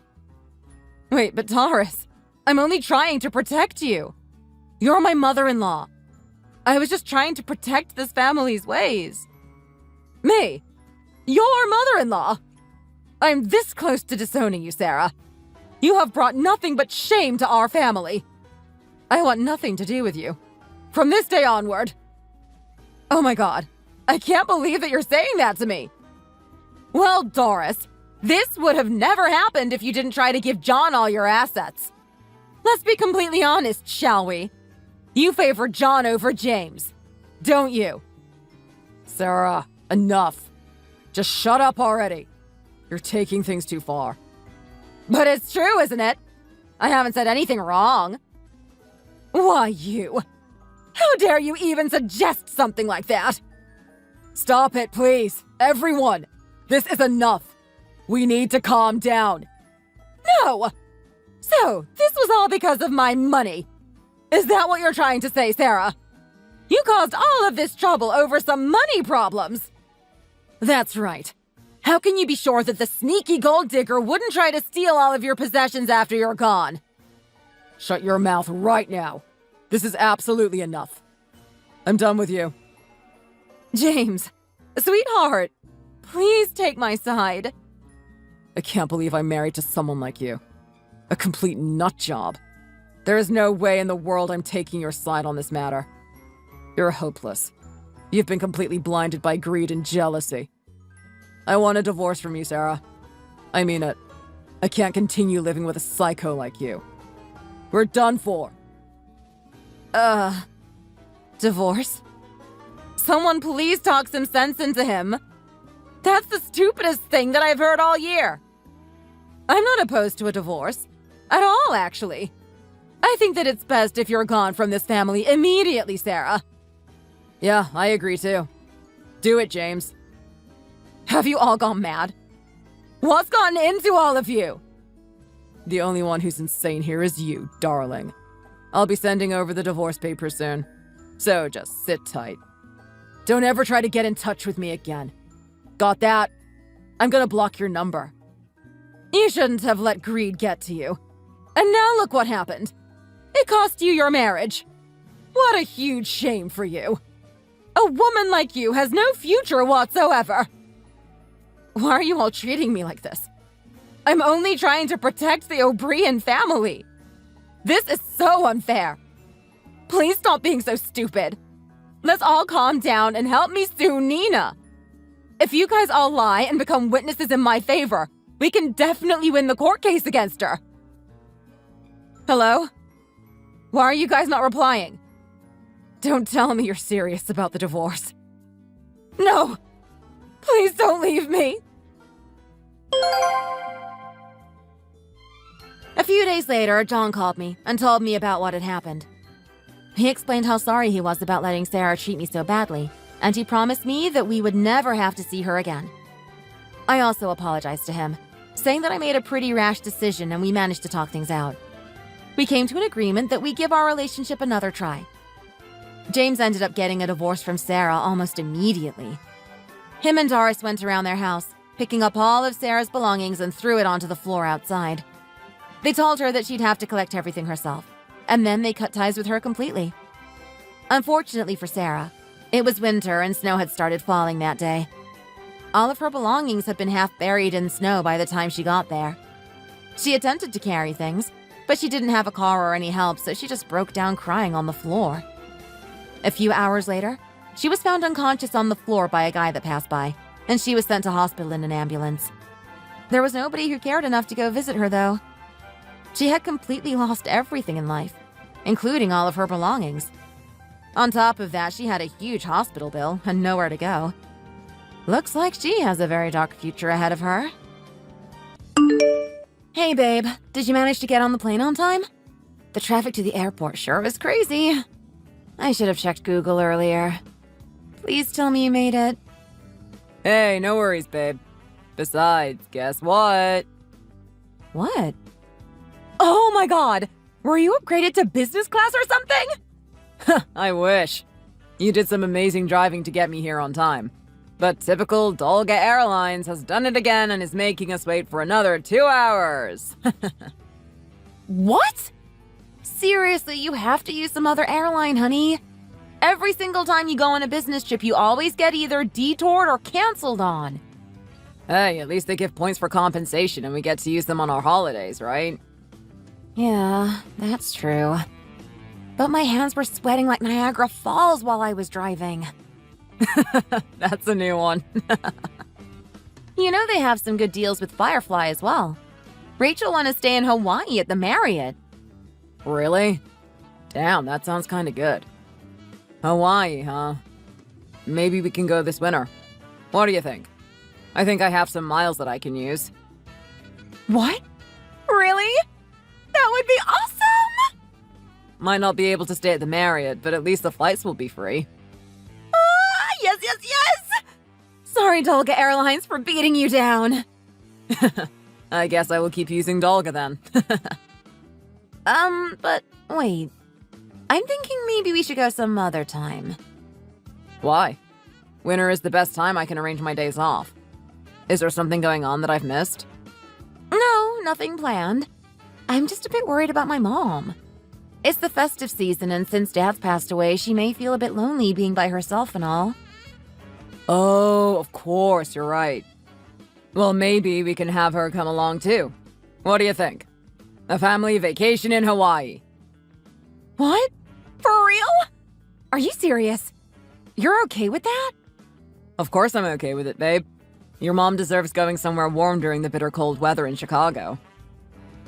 Wait, but Taurus, I'm only trying to protect you. You're my mother-in-law. I was just trying to protect this family's ways. Me? Your mother-in-law? I'm this close to disowning you, Sarah. You have brought nothing but shame to our family. I want nothing to do with you. From this day onward. Oh my God. I can't believe that you're saying that to me. Well, Doris, This would have never happened if you didn't try to give John all your assets. Let's be completely honest, shall we? You favor John over James, don't you? Sarah, enough. Just shut up already. You're taking things too far. But it's true, isn't it? I haven't said anything wrong. Why, you? How dare you even suggest something like that? Stop it, please. Everyone. This is enough. We need to calm down. No! So, this was all because of my money. Is that what you're trying to say, Sarah? You caused all of this trouble over some money problems. That's right. How can you be sure that the sneaky gold digger wouldn't try to steal all of your possessions after you're gone? Shut your mouth right now. This is absolutely enough. I'm done with you. James, sweetheart, please take my side. I can't believe I'm married to someone like you. A complete nut job. There is no way in the world I'm taking your side on this matter. You're hopeless. You've been completely blinded by greed and jealousy. I want a divorce from you, Sarah. I mean it. I can't continue living with a psycho like you. We're done for. Divorce? Someone please talk some sense into him. That's the stupidest thing that I've heard all year. I'm not opposed to a divorce. At all, actually. I think that it's best if you're gone from this family immediately, Sarah. Yeah, I agree too. Do it, James. Have you all gone mad? What's gotten into all of you? The only one who's insane here is you, darling. I'll be sending over the divorce papers soon. So just sit tight. Don't ever try to get in touch with me again. Got that? I'm gonna block your number. You shouldn't have let greed get to you. And now look what happened. It cost you your marriage. What a huge shame for you. A woman like you has no future whatsoever. Why are you all treating me like this? I'm only trying to protect the O'Brien family. This is so unfair. Please stop being so stupid. Let's all calm down and help me sue Nina. If you guys all lie and become witnesses in my favor, we can definitely win the court case against her. Hello? Why are you guys not replying? Don't tell me you're serious about the divorce. No! Please don't leave me! A few days later, John called me and told me about what had happened. He explained how sorry he was about letting Sarah treat me so badly, and he promised me that we would never have to see her again. I also apologized to him, saying that I made a pretty rash decision and we managed to talk things out. We came to an agreement that we give our relationship another try. James ended up getting a divorce from Sarah almost immediately. Him and Doris went around their house, picking up all of Sarah's belongings and threw it onto the floor outside. They told her that she'd have to collect everything herself, and then they cut ties with her completely. Unfortunately for Sarah, it was winter and snow had started falling that day. All of her belongings had been half buried in snow by the time she got there. She attempted to carry things, but she didn't have a car or any help, so she just broke down crying on the floor. A few hours later, she was found unconscious on the floor by a guy that passed by, and she was sent to hospital in an ambulance. There was nobody who cared enough to go visit her, though. She had completely lost everything in life, including all of her belongings. On top of that, she had a huge hospital bill and nowhere to go. Looks like she has a very dark future ahead of her. Hey, babe. Did you manage to get on the plane on time? The traffic to the airport sure is crazy. I should have checked Google earlier. Please tell me you made it. Hey, no worries, babe. Besides, guess what? What? Oh my god! Were you upgraded to business class or something? I wish. You did some amazing driving to get me here on time. But typical Dolga Airlines has done it again and is making us wait for another 2 hours. What? Seriously, you have to use some other airline, honey. Every single time you go on a business trip, you always get either detoured or canceled on. Hey, at least they give points for compensation and we get to use them on our holidays, right? Yeah, that's true. But my hands were sweating like Niagara Falls while I was driving. That's a new one. You know they have some good deals with Firefly as well. Rachel wanted to stay in Hawaii at the Marriott. Really? Damn, that sounds kinda good. Hawaii, huh? Maybe we can go this winter. What do you think? I think I have some miles that I can use. What? Really? That would be awesome! Might not be able to stay at the Marriott, but at least the flights will be free. Yes, yes, yes! Sorry, Dolga Airlines, for beating you down. I guess I will keep using Dolga then. But wait. I'm thinking maybe we should go some other time. Why? Winter is the best time I can arrange my days off. Is there something going on that I've missed? No, nothing planned. I'm just a bit worried about my mom. It's the festive season, and since Dad's passed away, she may feel a bit lonely being by herself and all. Oh, of course, you're right. Well, maybe we can have her come along too. What do you think? A family vacation in Hawaii. What? For real? Are you serious? You're okay with that? Of course I'm okay with it, babe. Your mom deserves going somewhere warm during the bitter cold weather in Chicago.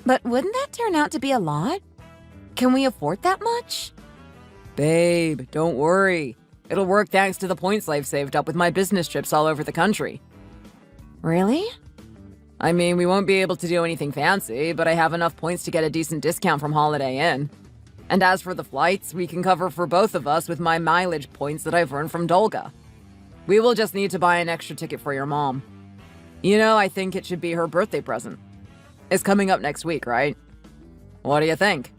But wouldn't that turn out to be a lot? Can we afford that much? Babe, don't worry. It'll work thanks to the points I've saved up with my business trips all over the country. Really? I mean, we won't be able to do anything fancy, but I have enough points to get a decent discount from Holiday Inn. And as for the flights, we can cover for both of us with my mileage points that I've earned from Dolga. We will just need to buy an extra ticket for your mom. You know, I think it should be her birthday present. It's coming up next week, right? What do you think?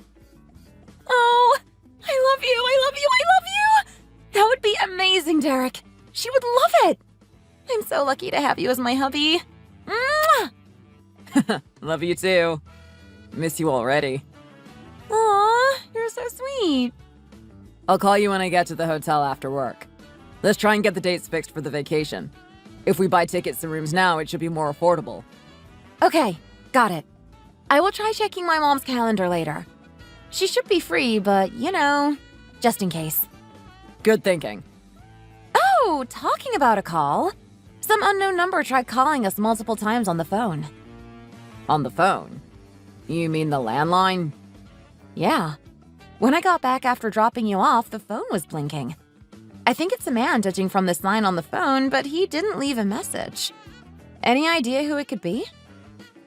Oh, I love you, I love you, I love you! That would be amazing, Derek. She would love it. I'm so lucky to have you as my hubby. Mwah! Love you too. Miss you already. Aw, you're so sweet. I'll call you when I get to the hotel after work. Let's try and get the dates fixed for the vacation. If we buy tickets and rooms now, it should be more affordable. Okay, got it. I will try checking my mom's calendar later. She should be free, but, you know, just in case. Good thinking. Oh, talking about a call. Some unknown number tried calling us multiple times on the phone. On the phone? You mean the landline? Yeah. When I got back after dropping you off, the phone was blinking. I think it's a man judging from this line on the phone, but he didn't leave a message. Any idea who it could be?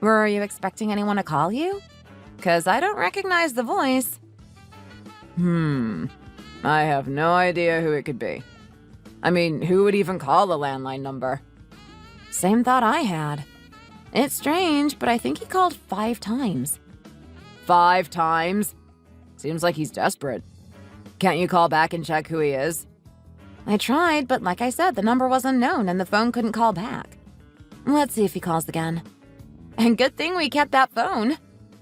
Were you expecting anyone to call you? 'Cause I don't recognize the voice. I have no idea who it could be. I mean, who would even call a landline number? Same thought I had. It's strange, but I think he called 5 times. 5 times? Seems like he's desperate. Can't you call back and check who he is? I tried, but like I said, the number was unknown and the phone couldn't call back. Let's see if he calls again. And good thing we kept that phone.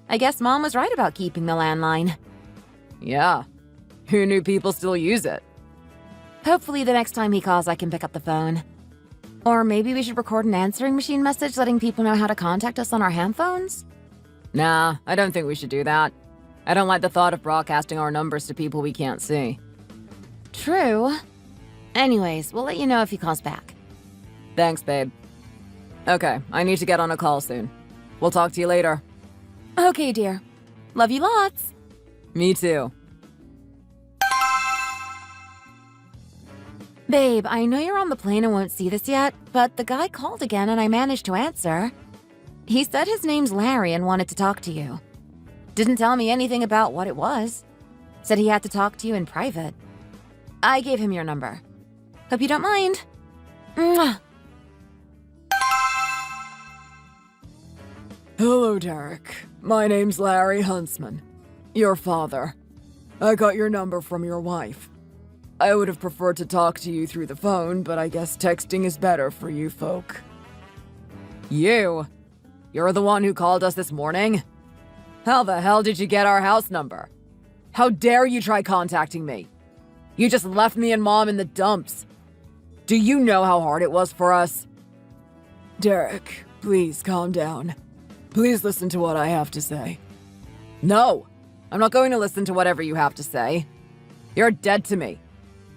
I guess Mom was right about keeping the landline. Yeah. Who knew people still use it? Hopefully the next time he calls, I can pick up the phone. Or maybe we should record an answering machine message letting people know how to contact us on our handphones? Nah, I don't think we should do that. I don't like the thought of broadcasting our numbers to people we can't see. True. Anyways, we'll let you know if he calls back. Thanks, babe. Okay, I need to get on a call soon. We'll talk to you later. Okay, dear. Love you lots. Me too. Babe, I know you're on the plane and won't see this yet, but the guy called again and I managed to answer. He said his name's Larry and wanted to talk to you. Didn't tell me anything about what it was. Said he had to talk to you in private. I gave him your number. Hope you don't mind. Mwah. Hello, Derek. My name's Larry Huntsman. Your father. I got your number from your wife. I would have preferred to talk to you through the phone, but I guess texting is better for you folk. You? You're the one who called us this morning? How the hell did you get our house number? How dare you try contacting me? You just left me and Mom in the dumps. Do you know how hard it was for us? Derek, please calm down. Please listen to what I have to say. No, I'm not going to listen to whatever you have to say. You're dead to me.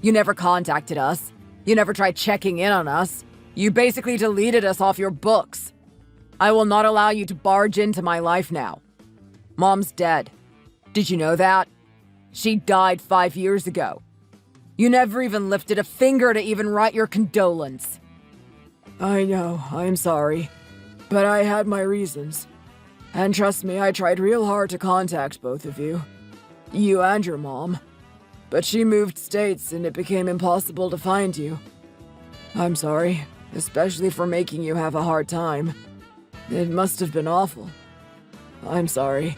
You never contacted us. You never tried checking in on us. You basically deleted us off your books. I will not allow you to barge into my life now. Mom's dead. Did you know that? She died 5 years ago. You never even lifted a finger to even write your condolence. I know, I'm sorry. But I had my reasons. And trust me, I tried real hard to contact both of you. You and your mom. But she moved states and it became impossible to find you. I'm sorry, especially for making you have a hard time. It must have been awful. I'm sorry.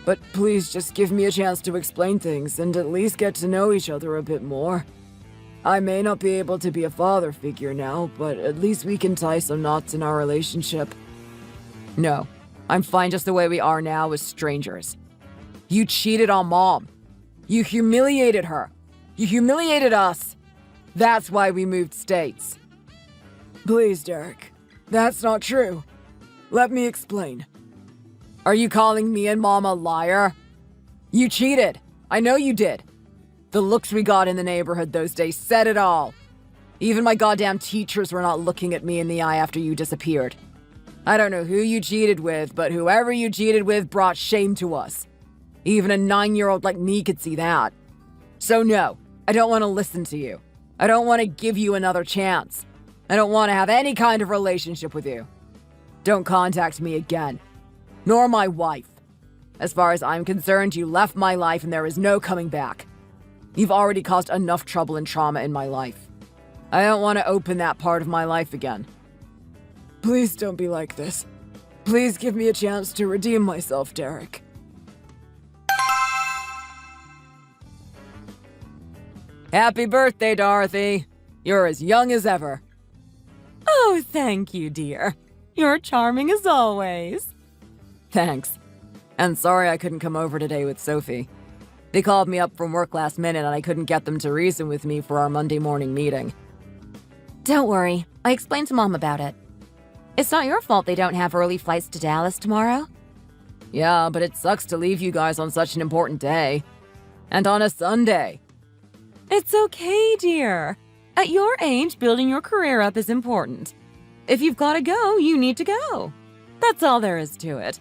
But please just give me a chance to explain things and at least get to know each other a bit more. I may not be able to be a father figure now, but at least we can tie some knots in our relationship. No, I'm fine just the way we are now as strangers. You cheated on Mom. You humiliated her. You humiliated us. That's why we moved states. Please, Derek. That's not true. Let me explain. Are you calling me and Mom a liar? You cheated. I know you did. The looks we got in the neighborhood those days said it all. Even my goddamn teachers were not looking at me in the eye after you disappeared. I don't know who you cheated with, but whoever you cheated with brought shame to us. Even a 9-year-old like me could see that. So no, I don't want to listen to you. I don't want to give you another chance. I don't want to have any kind of relationship with you. Don't contact me again. Nor my wife. As far as I'm concerned, you left my life and there is no coming back. You've already caused enough trouble and trauma in my life. I don't want to open that part of my life again. Please don't be like this. Please give me a chance to redeem myself, Derek. Happy birthday, Dorothy. You're as young as ever. Oh, thank you, dear. You're charming as always. Thanks. And sorry I couldn't come over today with Sophie. They called me up from work last minute and I couldn't get them to reason with me for our Monday morning meeting. Don't worry. I explained to Mom about it. It's not your fault they don't have early flights to Dallas tomorrow. Yeah, but it sucks to leave you guys on such an important day. And on a Sunday. It's okay, dear. At your age, building your career up is important. If you've got to go, you need to go. That's all there is to it.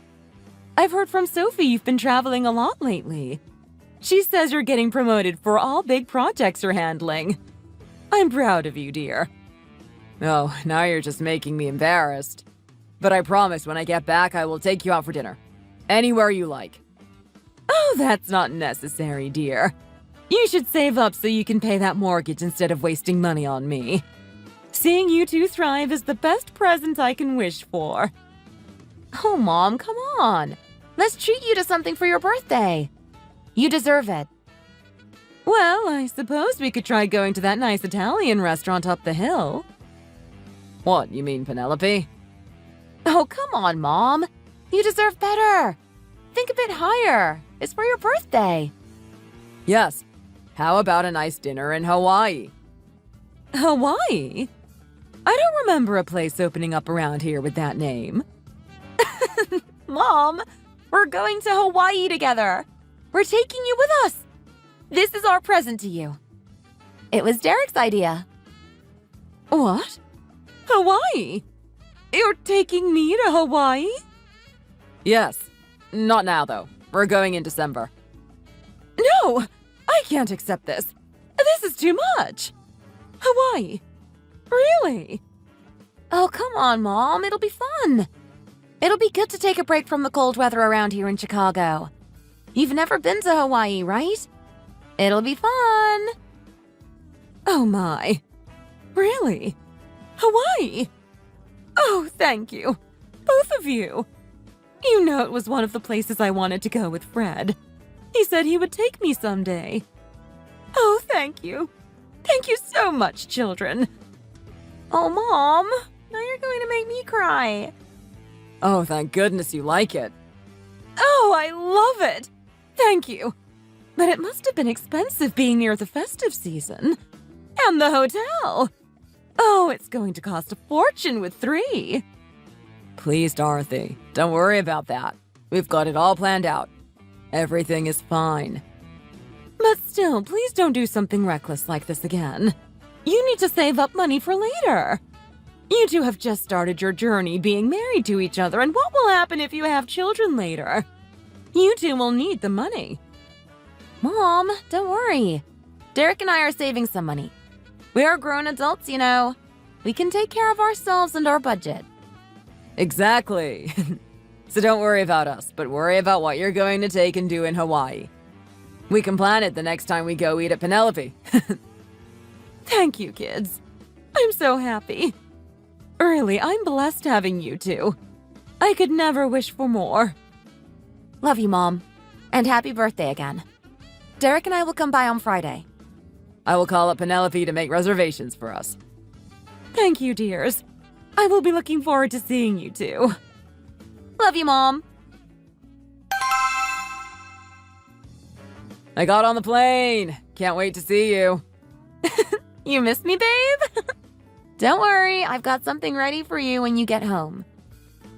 I've heard from Sophie you've been traveling a lot lately. She says you're getting promoted for all big projects you're handling. I'm proud of you, dear. Oh, now you're just making me embarrassed. But I promise when I get back, I will take you out for dinner. Anywhere you like. Oh, that's not necessary, dear. You should save up so you can pay that mortgage instead of wasting money on me. Seeing you two thrive is the best present I can wish for. Oh, Mom, come on. Let's treat you to something for your birthday. You deserve it. Well, I suppose we could try going to that nice Italian restaurant up the hill. What, you mean Penelope? Oh, come on, Mom. You deserve better. Think a bit higher. It's for your birthday. Yes. How about a nice dinner in Hawaii? Hawaii? I don't remember a place opening up around here with that name. Mom, we're going to Hawaii together. We're taking you with us. This is our present to you. It was Derek's idea. What? Hawaii? You're taking me to Hawaii? Yes. Not now, though. We're going in December. No! I can't accept this. This is too much. Hawaii? Really? Oh, come on, Mom. It'll be fun. It'll be good to take a break from the cold weather around here in Chicago. You've never been to Hawaii, right? It'll be fun. Oh, my. Really? Hawaii? Oh, thank you. Both of you. You know it was one of the places I wanted to go with Fred. He said he would take me someday. Oh, thank you. Thank you so much, children. Oh, Mom. Now you're going to make me cry. Oh, thank goodness you like it. Oh, I love it. Thank you. But it must have been expensive being near the festive season. And the hotel. Oh, it's going to cost a fortune with 3. Please, Dorothy, don't worry about that. We've got it all planned out. Everything is fine. But still, please don't do something reckless like this again. You need to save up money for later. You two have just started your journey being married to each other, and what will happen if you have children later? You two will need the money. Mom, don't worry. Derek and I are saving some money. We are grown adults, you know. We can take care of ourselves and our budget. Exactly. So don't worry about us, but worry about what you're going to take and do in Hawaii. We can plan it the next time we go eat at Penelope. Thank you, kids. I'm so happy. Really, I'm blessed having you two. I could never wish for more. Love you, Mom. And happy birthday again. Derek and I will come by on Friday. I will call up Penelope to make reservations for us. Thank you, dears. I will be looking forward to seeing you two. Love you, Mom. I got on the plane. Can't wait to see you. You miss me, babe? Don't worry, I've got something ready for you when you get home.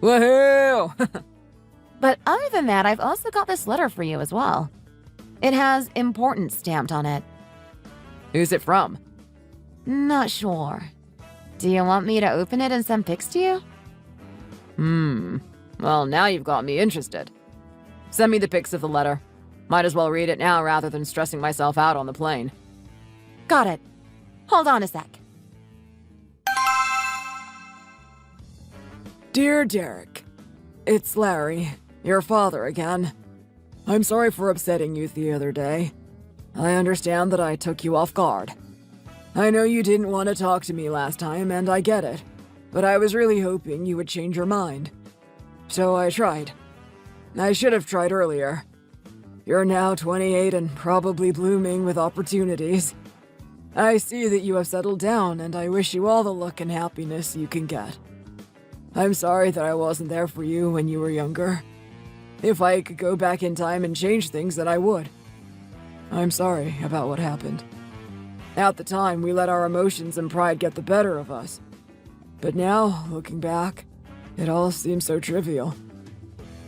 Woohoo! But other than that, I've also got this letter for you as well. It has important stamped on it. Who's it from? Not sure. Do you want me to open it and send pics to you? Well, now you've got me interested. Send me the pics of the letter. Might as well read it now rather than stressing myself out on the plane. Got it. Hold on a sec. Dear Derek, it's Larry, your father again. I'm sorry for upsetting you the other day. I understand that I took you off guard. I know you didn't want to talk to me last time, and I get it, but I was really hoping you would change your mind. So I tried. I should have tried earlier. You're now 28 and probably blooming with opportunities. I see that you have settled down, and I wish you all the luck and happiness you can get. I'm sorry that I wasn't there for you when you were younger. If I could go back in time and change things, then I would. I'm sorry about what happened. At the time, we let our emotions and pride get the better of us. But now, looking back, it all seems so trivial.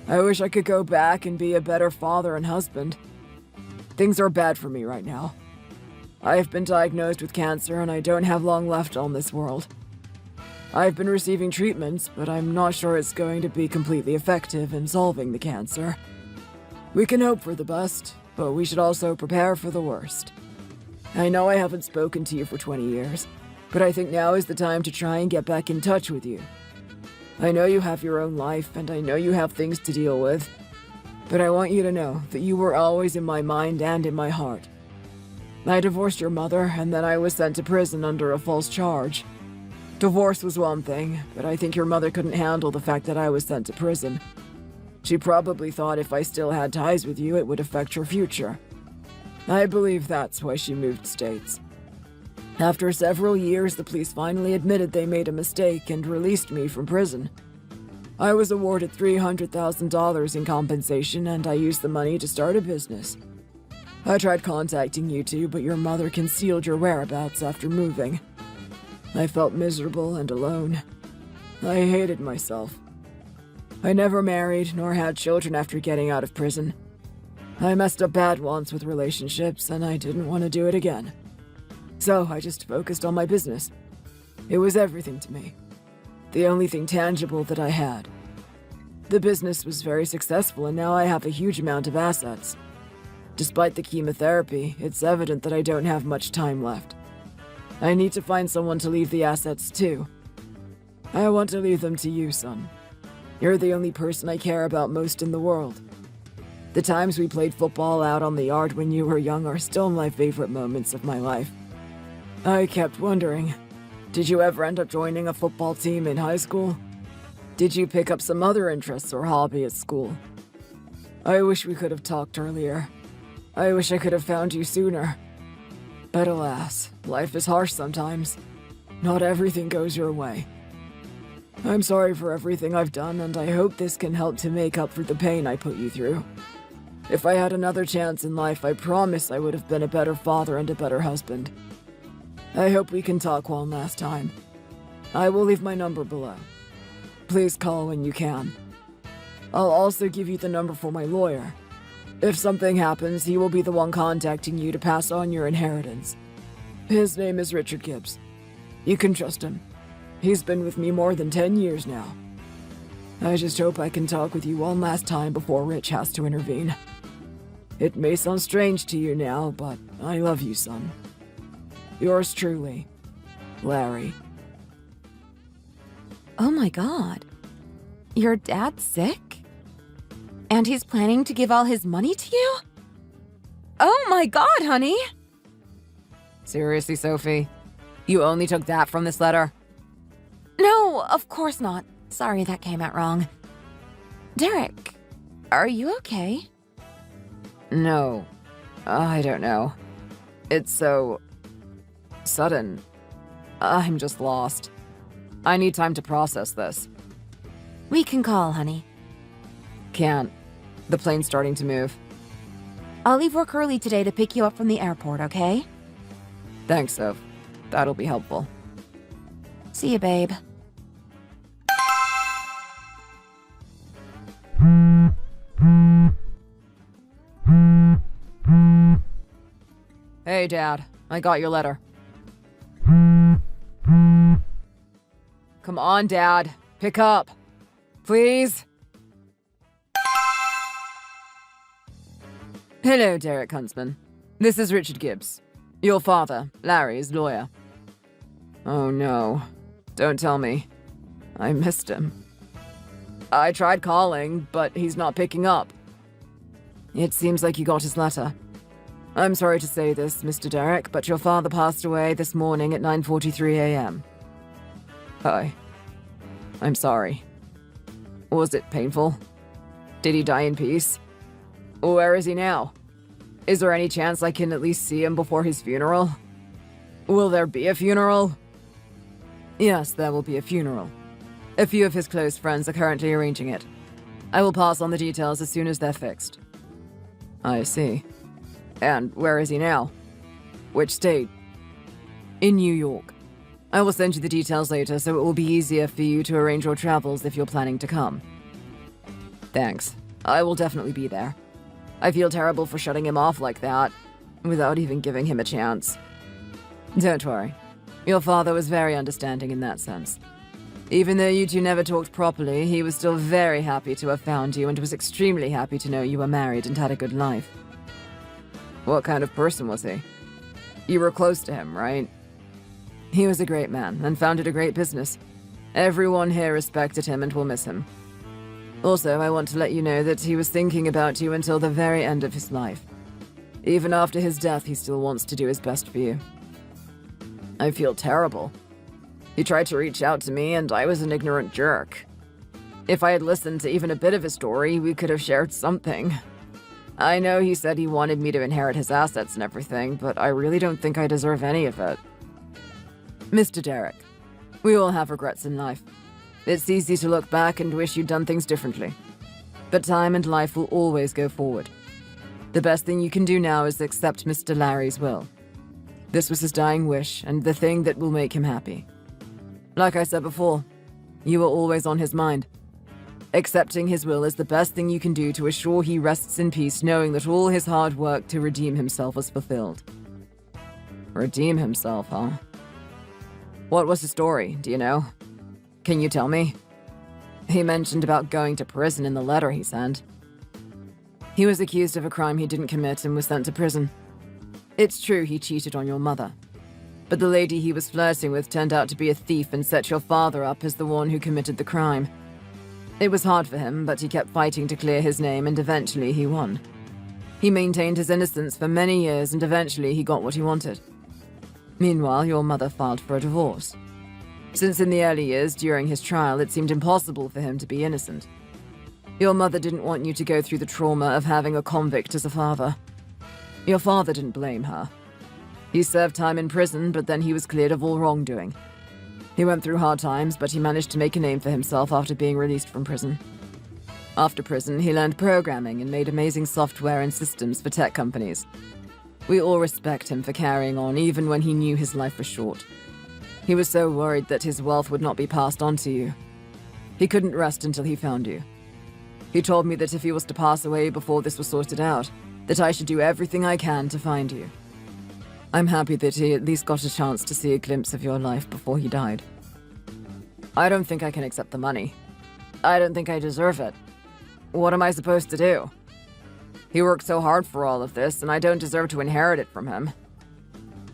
I wish I could go back and be a better father and husband. Things are bad for me right now. I've been diagnosed with cancer and I don't have long left on this world. I've been receiving treatments, but I'm not sure it's going to be completely effective in solving the cancer. We can hope for the best, but we should also prepare for the worst. I know I haven't spoken to you for 20 years, but I think now is the time to try and get back in touch with you. I know you have your own life, and I know you have things to deal with, but I want you to know that you were always in my mind and in my heart. I divorced your mother, and then I was sent to prison under a false charge. Divorce was one thing, but I think your mother couldn't handle the fact that I was sent to prison. She probably thought if I still had ties with you, it would affect her future. I believe that's why she moved states. After several years, the police finally admitted they made a mistake and released me from prison. I was awarded $300,000 in compensation, and I used the money to start a business. I tried contacting you two, but your mother concealed your whereabouts after moving. I felt miserable and alone. I hated myself. I never married nor had children after getting out of prison. I messed up bad once with relationships, and I didn't want to do it again. So I just focused on my business. It was everything to me. The only thing tangible that I had. The business was very successful, and now I have a huge amount of assets. Despite the chemotherapy, it's evident that I don't have much time left. I need to find someone to leave the assets to. I want to leave them to you, son. You're the only person I care about most in the world. The times we played football out on the yard when you were young are still my favorite moments of my life. I kept wondering, did you ever end up joining a football team in high school? Did you pick up some other interests or hobby at school? I wish we could have talked earlier. I wish I could have found you sooner. But alas, life is harsh sometimes. Not everything goes your way. I'm sorry for everything I've done, and I hope this can help to make up for the pain I put you through. If I had another chance in life, I promise I would have been a better father and a better husband. I hope we can talk one last time. I will leave my number below. Please call when you can. I'll also give you the number for my lawyer. If something happens, he will be the one contacting you to pass on your inheritance. His name is Richard Gibbs. You can trust him. He's been with me more than 10 years now. I just hope I can talk with you one last time before Rich has to intervene. It may sound strange to you now, but I love you, son. Yours truly, Larry. Oh my god. Your dad's sick? And he's planning to give all his money to you? Oh my god, honey! Seriously, Sophie? You only took that from this letter? No, of course not. Sorry that came out wrong. Derek, are you okay? No. I don't know. It's so... sudden. I'm just lost. I need time to process this. We can call, honey. Can't. The plane's starting to move. I'll leave work early today to pick you up from the airport, okay? Thanks, Soph. That'll be helpful. See you, babe. Hey, Dad. I got your letter. Come on, Dad. Pick up. Please? Hello, Derek Huntsman. This is Richard Gibbs. Your father, Larry's lawyer. Oh no. Don't tell me. I missed him. I tried calling, but he's not picking up. It seems like you got his letter. I'm sorry to say this, Mr. Derek, but your father passed away this morning at 9:43 a.m. Hi. I'm sorry. Was it painful? Did he die in peace? Where is he now? Is there any chance I can at least see him before his funeral? Will there be a funeral? Yes, there will be a funeral. A few of his close friends are currently arranging it. I will pass on the details as soon as they're fixed. I see. And where is he now? Which state? In New York. I will send you the details later, so it will be easier for you to arrange your travels if you're planning to come. Thanks. I will definitely be there. I feel terrible for shutting him off like that, without even giving him a chance. Don't worry. Your father was very understanding in that sense. Even though you two never talked properly, he was still very happy to have found you and was extremely happy to know you were married and had a good life. What kind of person was he? You were close to him, right? He was a great man and founded a great business. Everyone here respected him and will miss him. Also, I want to let you know that he was thinking about you until the very end of his life. Even after his death, he still wants to do his best for you. I feel terrible. He tried to reach out to me, and I was an ignorant jerk. If I had listened to even a bit of his story, we could have shared something. I know he said he wanted me to inherit his assets and everything, but I really don't think I deserve any of it. Mr. Derek, we all have regrets in life. It's easy to look back and wish you'd done things differently. But time and life will always go forward. The best thing you can do now is accept Mr. Larry's will. This was his dying wish, and the thing that will make him happy. Like I said before, you were always on his mind. Accepting his will is the best thing you can do to assure he rests in peace, knowing that all his hard work to redeem himself was fulfilled. Redeem himself, huh? What was his story, do you know? Can you tell me? He mentioned about going to prison in the letter he sent. He was accused of a crime he didn't commit and was sent to prison. It's true he cheated on your mother. But the lady he was flirting with turned out to be a thief and set your father up as the one who committed the crime. It was hard for him, but he kept fighting to clear his name and eventually he won. He maintained his innocence for many years and eventually he got what he wanted. Meanwhile, your mother filed for a divorce. Since in the early years, during his trial, it seemed impossible for him to be innocent. Your mother didn't want you to go through the trauma of having a convict as a father. Your father didn't blame her. He served time in prison, but then he was cleared of all wrongdoing. He went through hard times, but he managed to make a name for himself after being released from prison. After prison, he learned programming and made amazing software and systems for tech companies. We all respect him for carrying on, even when he knew his life was short. He was so worried that his wealth would not be passed on to you. He couldn't rest until he found you. He told me that if he was to pass away before this was sorted out, that I should do everything I can to find you. I'm happy that he at least got a chance to see a glimpse of your life before he died. I don't think I can accept the money. I don't think I deserve it. What am I supposed to do? He worked so hard for all of this, and I don't deserve to inherit it from him.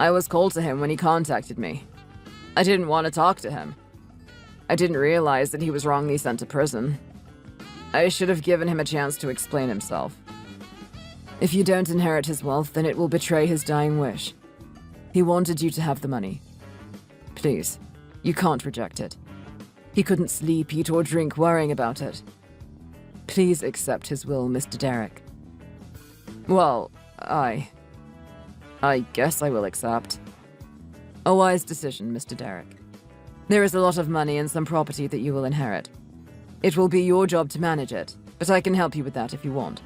I was cold to him when he contacted me. I didn't want to talk to him. I didn't realize that he was wrongly sent to prison. I should have given him a chance to explain himself. If you don't inherit his wealth, then it will betray his dying wish. He wanted you to have the money. Please, you can't reject it. He couldn't sleep, eat, or drink worrying about it. Please accept his will, Mr. Derek. Well, I guess I will accept. A wise decision, Mr. Derek. There is a lot of money and some property that you will inherit. It will be your job to manage it, but I can help you with that if you want.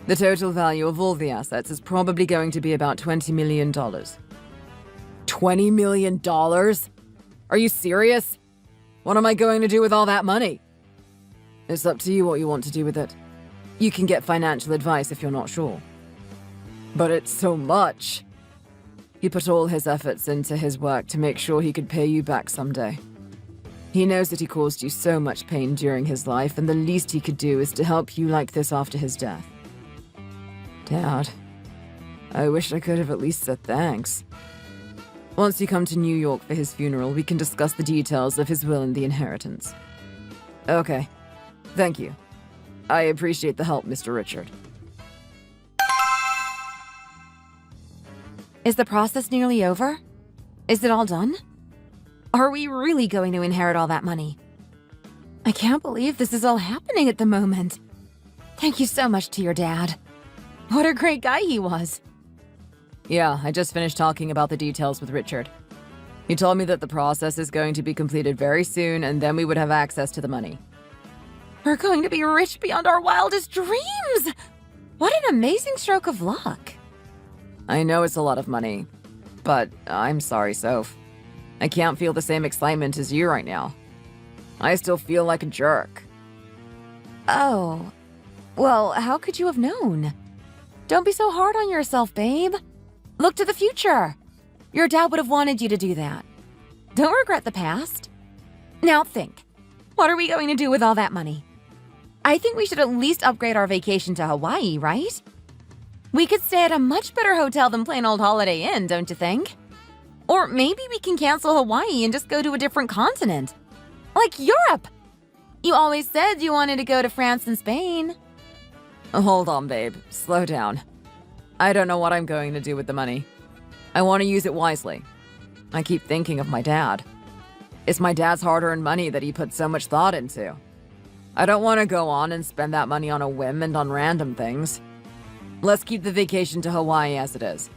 The total value of all the assets is probably going to be about $20 million. $20 million? Are you serious? What am I going to do with all that money? It's up to you what you want to do with it. You can get financial advice if you're not sure. But it's so much. He put all his efforts into his work to make sure he could pay you back someday. He knows that he caused you so much pain during his life, and the least he could do is to help you like this after his death. Dad, I wish I could have at least said thanks. Once you come to New York for his funeral, we can discuss the details of his will and the inheritance. Okay. Thank you. I appreciate the help, Mr. Richard. Is the process nearly over? Is it all done? Are we really going to inherit all that money? I can't believe this is all happening at the moment. Thank you so much to your dad. What a great guy he was. Yeah, I just finished talking about the details with Richard. He told me that the process is going to be completed very soon, and then we would have access to the money. We're going to be rich beyond our wildest dreams! What an amazing stroke of luck. I know it's a lot of money, but I'm sorry, Soph. I can't feel the same excitement as you right now. I still feel like a jerk. Oh. Well, how could you have known? Don't be so hard on yourself, babe. Look to the future. Your dad would have wanted you to do that. Don't regret the past. Now think. What are we going to do with all that money? I think we should at least upgrade our vacation to Hawaii, right? We could stay at a much better hotel than plain old Holiday Inn, don't you think? Or maybe we can cancel Hawaii and just go to a different continent. Like Europe! You always said you wanted to go to France and Spain. Hold on, babe. Slow down. I don't know what I'm going to do with the money. I want to use it wisely. I keep thinking of my dad. It's my dad's hard-earned money that he put so much thought into. I don't want to go on and spend that money on a whim and on random things. Let's keep the vacation to Hawaii as it is.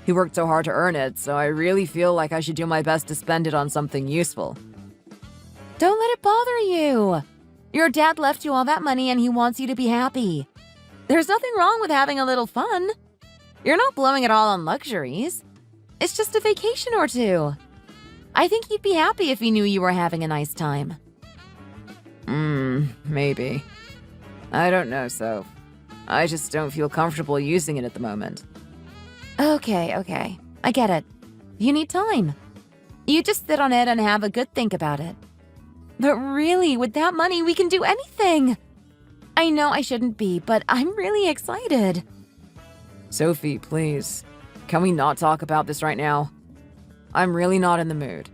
He worked so hard to earn it, so I really feel like I should do my best to spend it on something useful. Don't let it bother you. Your dad left you all that money and he wants you to be happy. There's nothing wrong with having a little fun. You're not blowing it all on luxuries. It's just a vacation or two. I think he'd be happy if he knew you were having a nice time. Maybe. I don't know, Soph. I just don't feel comfortable using it at the moment. Okay. I get it. You need time. You just sit on it and have a good think about it. But really, with that money, we can do anything. I know I shouldn't be, but I'm really excited. Sophie, please. Can we not talk about this right now? I'm really not in the mood.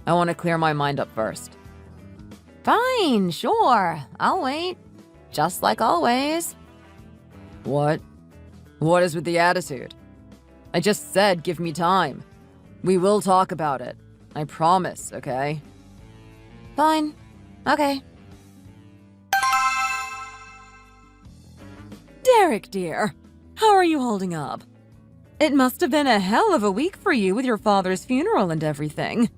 I want to clear my mind up first. Fine, sure. I'll wait. Just like always. What? What is with the attitude? I just said give me time. We will talk about it. I promise, okay? Fine. Okay. Derek, dear. How are you holding up? It must have been a hell of a week for you with your father's funeral and everything.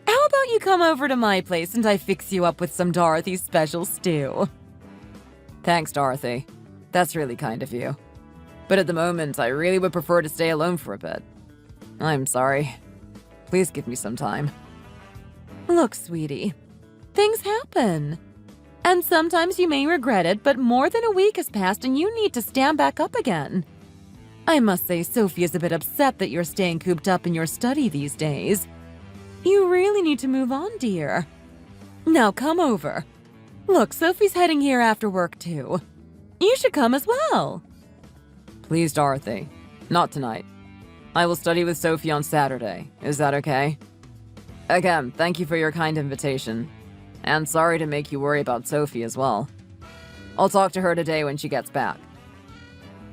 How about you come over to my place and I fix you up with some Dorothy's special stew? Thanks, Dorothy. That's really kind of you. But at the moment, I really would prefer to stay alone for a bit. I'm sorry. Please give me some time. Look, sweetie. Things happen. And sometimes you may regret it, but more than a week has passed and you need to stand back up again. I must say, Sophie is a bit upset that you're staying cooped up in your study these days. You really need to move on, dear. Now come over. Look, Sophie's heading here after work too. You should come as well. Please, Dorothy. Not tonight. I will study with Sophie on Saturday. Is that okay? Again, thank you for your kind invitation. And sorry to make you worry about Sophie as well. I'll talk to her today when she gets back.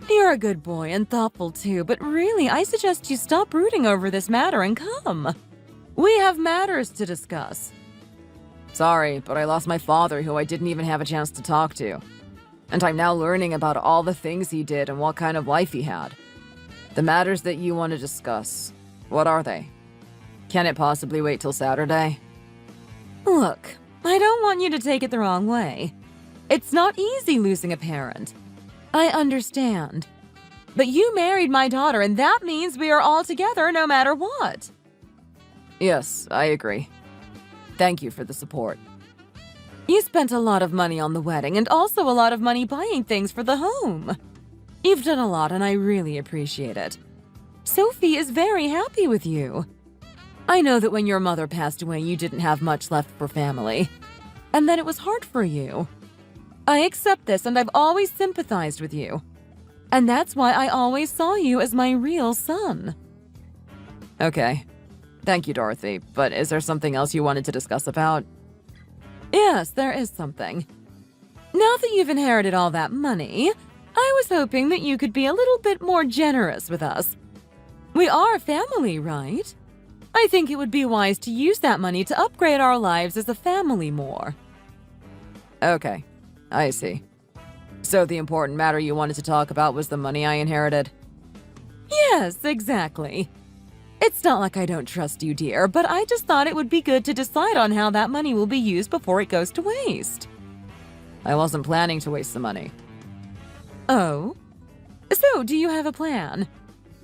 You're a good boy and thoughtful too, but really, I suggest you stop brooding over this matter and come. We have matters to discuss. Sorry, but I lost my father, who I didn't even have a chance to talk to. And I'm now learning about all the things he did and what kind of life he had. The matters that you want to discuss, what are they? Can it possibly wait till Saturday? Look, I don't want you to take it the wrong way. It's not easy losing a parent. I understand. But you married my daughter, and that means we are all together no matter what. Yes, I agree. Thank you for the support. You spent a lot of money on the wedding and also a lot of money buying things for the home. You've done a lot, and I really appreciate it. Sophie is very happy with you. I know that when your mother passed away, you didn't have much left for family, and that it was hard for you. I accept this, and I've always sympathized with you. And that's why I always saw you as my real son. Okay. Thank you, Dorothy. But is there something else you wanted to discuss about? Yes, there is something. Now that you've inherited all that money, I was hoping that you could be a little bit more generous with us. We are family, right? I think it would be wise to use that money to upgrade our lives as a family more. Okay. I see. So the important matter you wanted to talk about was the money I inherited? Yes, exactly. It's not like I don't trust you, dear, but I just thought it would be good to decide on how that money will be used before it goes to waste. I wasn't planning to waste the money. Oh? So, do you have a plan?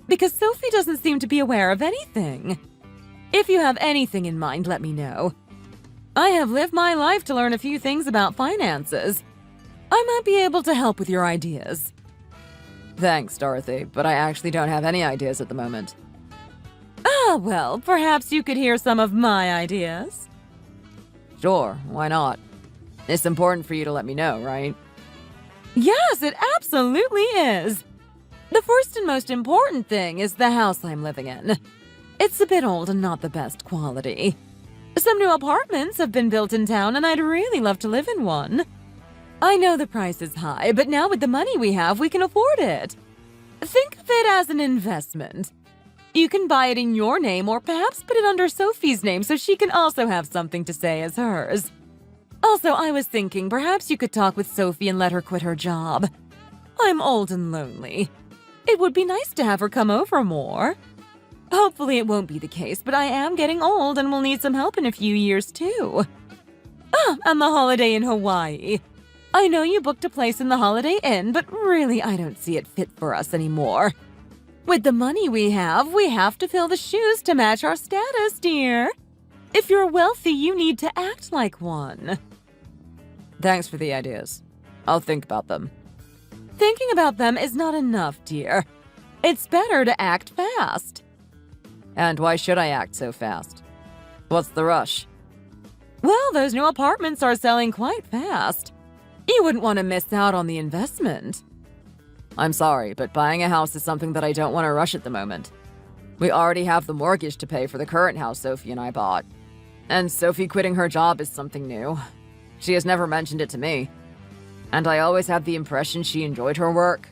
Because Sophie doesn't seem to be aware of anything. If you have anything in mind, let me know. I have lived my life to learn a few things about finances. I might be able to help with your ideas. Thanks, Dorothy, but I actually don't have any ideas at the moment. Ah, well, perhaps you could hear some of my ideas. Sure, why not? It's important for you to let me know, right? Yes, it absolutely is. The first and most important thing is the house I'm living in. It's a bit old and not the best quality. Some new apartments have been built in town, and I'd really love to live in one. I know the price is high, but now with the money we have, we can afford it. Think of it as an investment. You can buy it in your name or perhaps put it under Sophie's name so she can also have something to say as hers. Also, I was thinking perhaps you could talk with Sophie and let her quit her job. I'm old and lonely. It would be nice to have her come over more. Hopefully it won't be the case, but I am getting old and will need some help in a few years too. Ah, and the holiday in Hawaii. I know you booked a place in the Holiday Inn, but really I don't see it fit for us anymore. With the money we have to fill the shoes to match our status, dear. If you're wealthy, you need to act like one. Thanks for the ideas. I'll think about them. Thinking about them is not enough, dear. It's better to act fast. And why should I act so fast? What's the rush? Well, those new apartments are selling quite fast. You wouldn't want to miss out on the investment. I'm sorry, but buying a house is something that I don't want to rush at the moment. We already have the mortgage to pay for the current house Sophie and I bought. And Sophie quitting her job is something new. She has never mentioned it to me. And I always had the impression she enjoyed her work.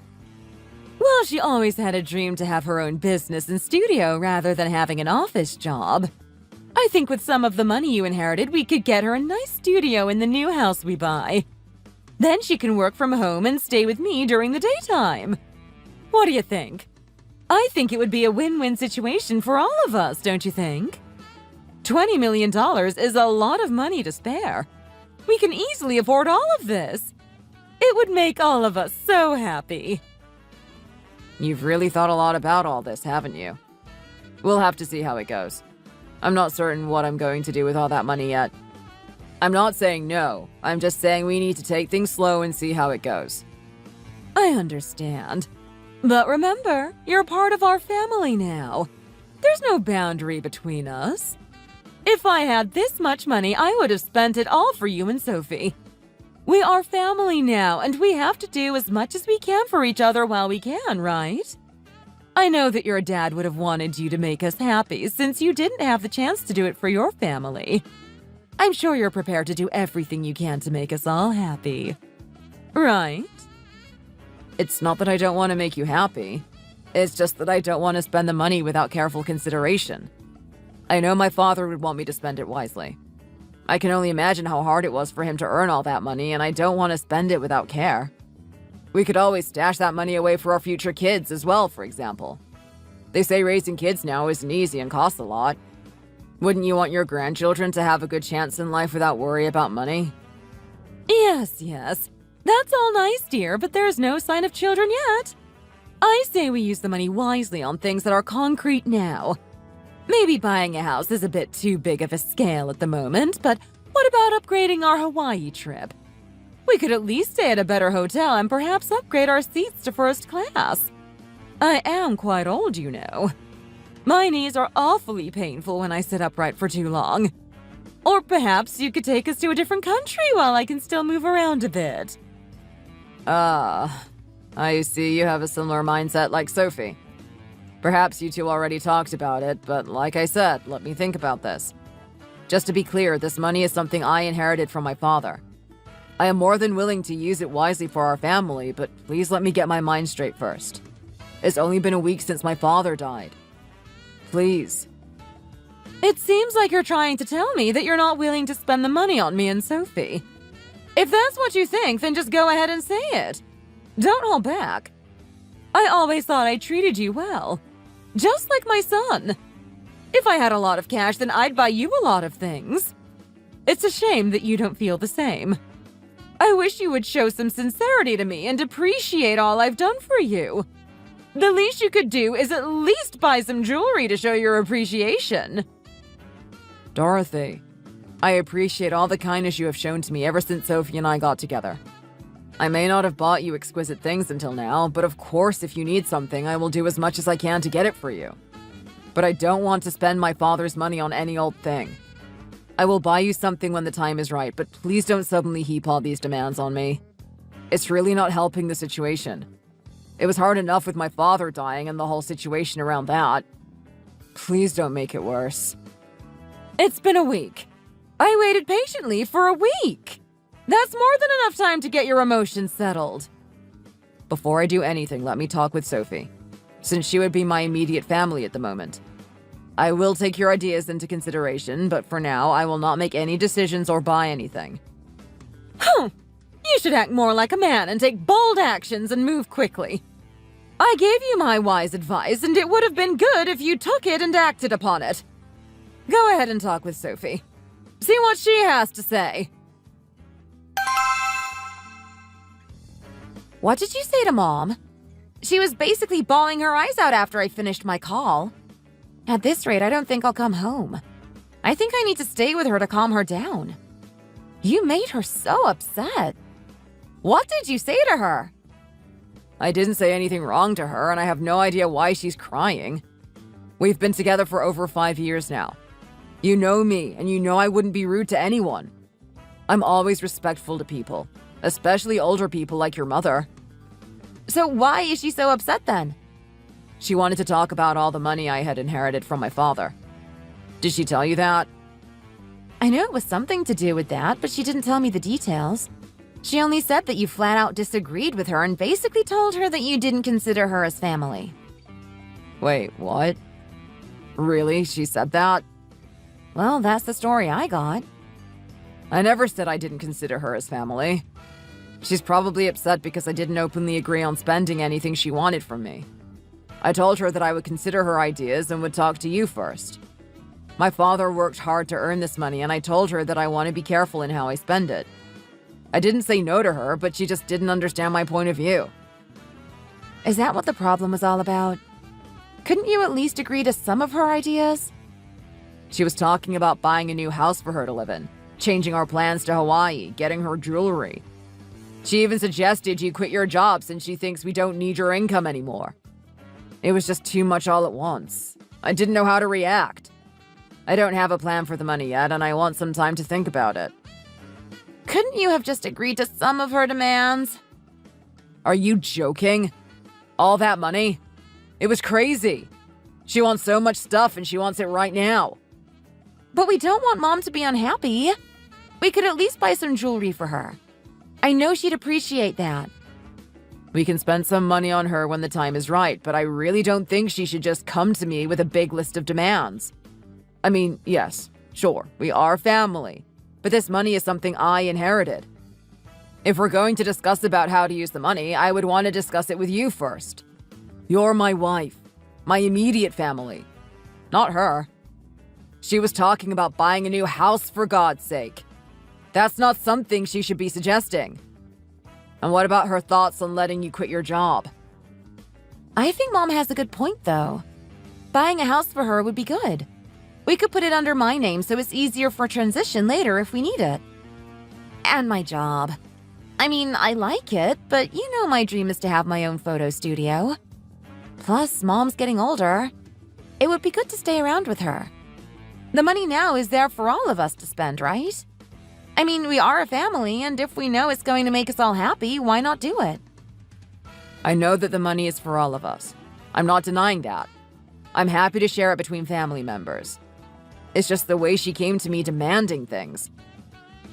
Well, she always had a dream to have her own business and studio rather than having an office job. I think with some of the money you inherited, we could get her a nice studio in the new house we buy. Then she can work from home and stay with me during the daytime. What do you think? I think it would be a win-win situation for all of us, don't you think? $20 million is a lot of money to spare. We can easily afford all of this. It would make all of us so happy. You've really thought a lot about all this, haven't you? We'll have to see how it goes. I'm not certain what I'm going to do with all that money yet. I'm not saying no. I'm just saying we need to take things slow and see how it goes. I understand. But remember, you're part of our family now. There's no boundary between us. If I had this much money, I would have spent it all for you and Sophie. We are family now, and we have to do as much as we can for each other while we can, right? I know that your dad would have wanted you to make us happy since you didn't have the chance to do it for your family. I'm sure you're prepared to do everything you can to make us all happy. Right? It's not that I don't want to make you happy. It's just that I don't want to spend the money without careful consideration. I know my father would want me to spend it wisely. I can only imagine how hard it was for him to earn all that money, and I don't want to spend it without care. We could always stash that money away for our future kids as well, for example. They say raising kids now isn't easy and costs a lot. Wouldn't you want your grandchildren to have a good chance in life without worry about money? Yes. That's all nice, dear, but there's no sign of children yet. I say we use the money wisely on things that are concrete now. Maybe buying a house is a bit too big of a scale at the moment, but what about upgrading our Hawaii trip? We could at least stay at a better hotel and perhaps upgrade our seats to first class. I am quite old, you know. My knees are awfully painful when I sit upright for too long. Or perhaps you could take us to a different country while I can still move around a bit. I see you have a similar mindset like Sophie. Perhaps you two already talked about it, but like I said, let me think about this. Just to be clear, this money is something I inherited from my father. I am more than willing to use it wisely for our family, but please let me get my mind straight first. It's only been a week since my father died. Please. It seems like you're trying to tell me that you're not willing to spend the money on me and Sophie. If that's what you think, then just go ahead and say it. Don't hold back. I always thought I treated you well. Just like my son. If I had a lot of cash, then I'd buy you a lot of things. It's a shame that you don't feel the same. I wish you would show some sincerity to me and appreciate all I've done for you. The least you could do is at least buy some jewelry to show your appreciation. Dorothy, I appreciate all the kindness you have shown to me ever since Sophie and I got together. I may not have bought you exquisite things until now, but of course if you need something, I will do as much as I can to get it for you. But I don't want to spend my father's money on any old thing. I will buy you something when the time is right, but please don't suddenly heap all these demands on me. It's really not helping the situation. It was hard enough with my father dying and the whole situation around that. Please don't make it worse. It's been a week. I waited patiently for a week. That's more than enough time to get your emotions settled. Before I do anything, let me talk with Sophie, since she would be my immediate family at the moment. I will take your ideas into consideration, but for now, I will not make any decisions or buy anything. You should act more like a man and take bold actions and move quickly. I gave you my wise advice, and it would have been good if you took it and acted upon it. Go ahead and talk with Sophie. See what she has to say. What did you say to Mom? She was basically bawling her eyes out after I finished my call. At this rate, I don't think I'll come home. I think I need to stay with her to calm her down. You made her so upset. What did you say to her? I didn't say anything wrong to her, and I have no idea why she's crying. We've been together for over 5 years now. You know me, and you know I wouldn't be rude to anyone. I'm always respectful to people, especially older people like your mother. So why is she so upset then? She wanted to talk about all the money I had inherited from my father. Did she tell you that? I know it was something to do with that, but she didn't tell me the details. She only said that you flat out disagreed with her and basically told her that you didn't consider her as family. Wait, what? Really? She said that? Well, that's the story I got. I never said I didn't consider her as family. She's probably upset because I didn't openly agree on spending anything she wanted from me. I told her that I would consider her ideas and would talk to you first. My father worked hard to earn this money, and I told her that I want to be careful in how I spend it. I didn't say no to her, but she just didn't understand my point of view. Is that what the problem was all about? Couldn't you at least agree to some of her ideas? She was talking about buying a new house for her to live in, changing our plans to Hawaii, getting her jewelry. She even suggested you quit your job since she thinks we don't need your income anymore. It was just too much all at once. I didn't know how to react. I don't have a plan for the money yet, and I want some time to think about it. Couldn't you have just agreed to some of her demands? Are you joking? All that money? It was crazy. She wants so much stuff and she wants it right now. But we don't want Mom to be unhappy. We could at least buy some jewelry for her. I know she'd appreciate that. We can spend some money on her when the time is right, but I really don't think she should just come to me with a big list of demands. I mean, yes, sure, we are family, but this money is something I inherited. If we're going to discuss about how to use the money, I would want to discuss it with you first. You're my wife, my immediate family, not her. She was talking about buying a new house for God's sake. That's not something she should be suggesting. And what about her thoughts on letting you quit your job? I think Mom has a good point, though. Buying a house for her would be good. We could put it under my name so it's easier for transition later if we need it. And my job. I mean, I like it, but you know my dream is to have my own photo studio. Plus, Mom's getting older. It would be good to stay around with her. The money now is there for all of us to spend, right? I mean, we are a family, and if we know it's going to make us all happy, why not do it? I know that the money is for all of us. I'm not denying that. I'm happy to share it between family members. It's just the way she came to me demanding things.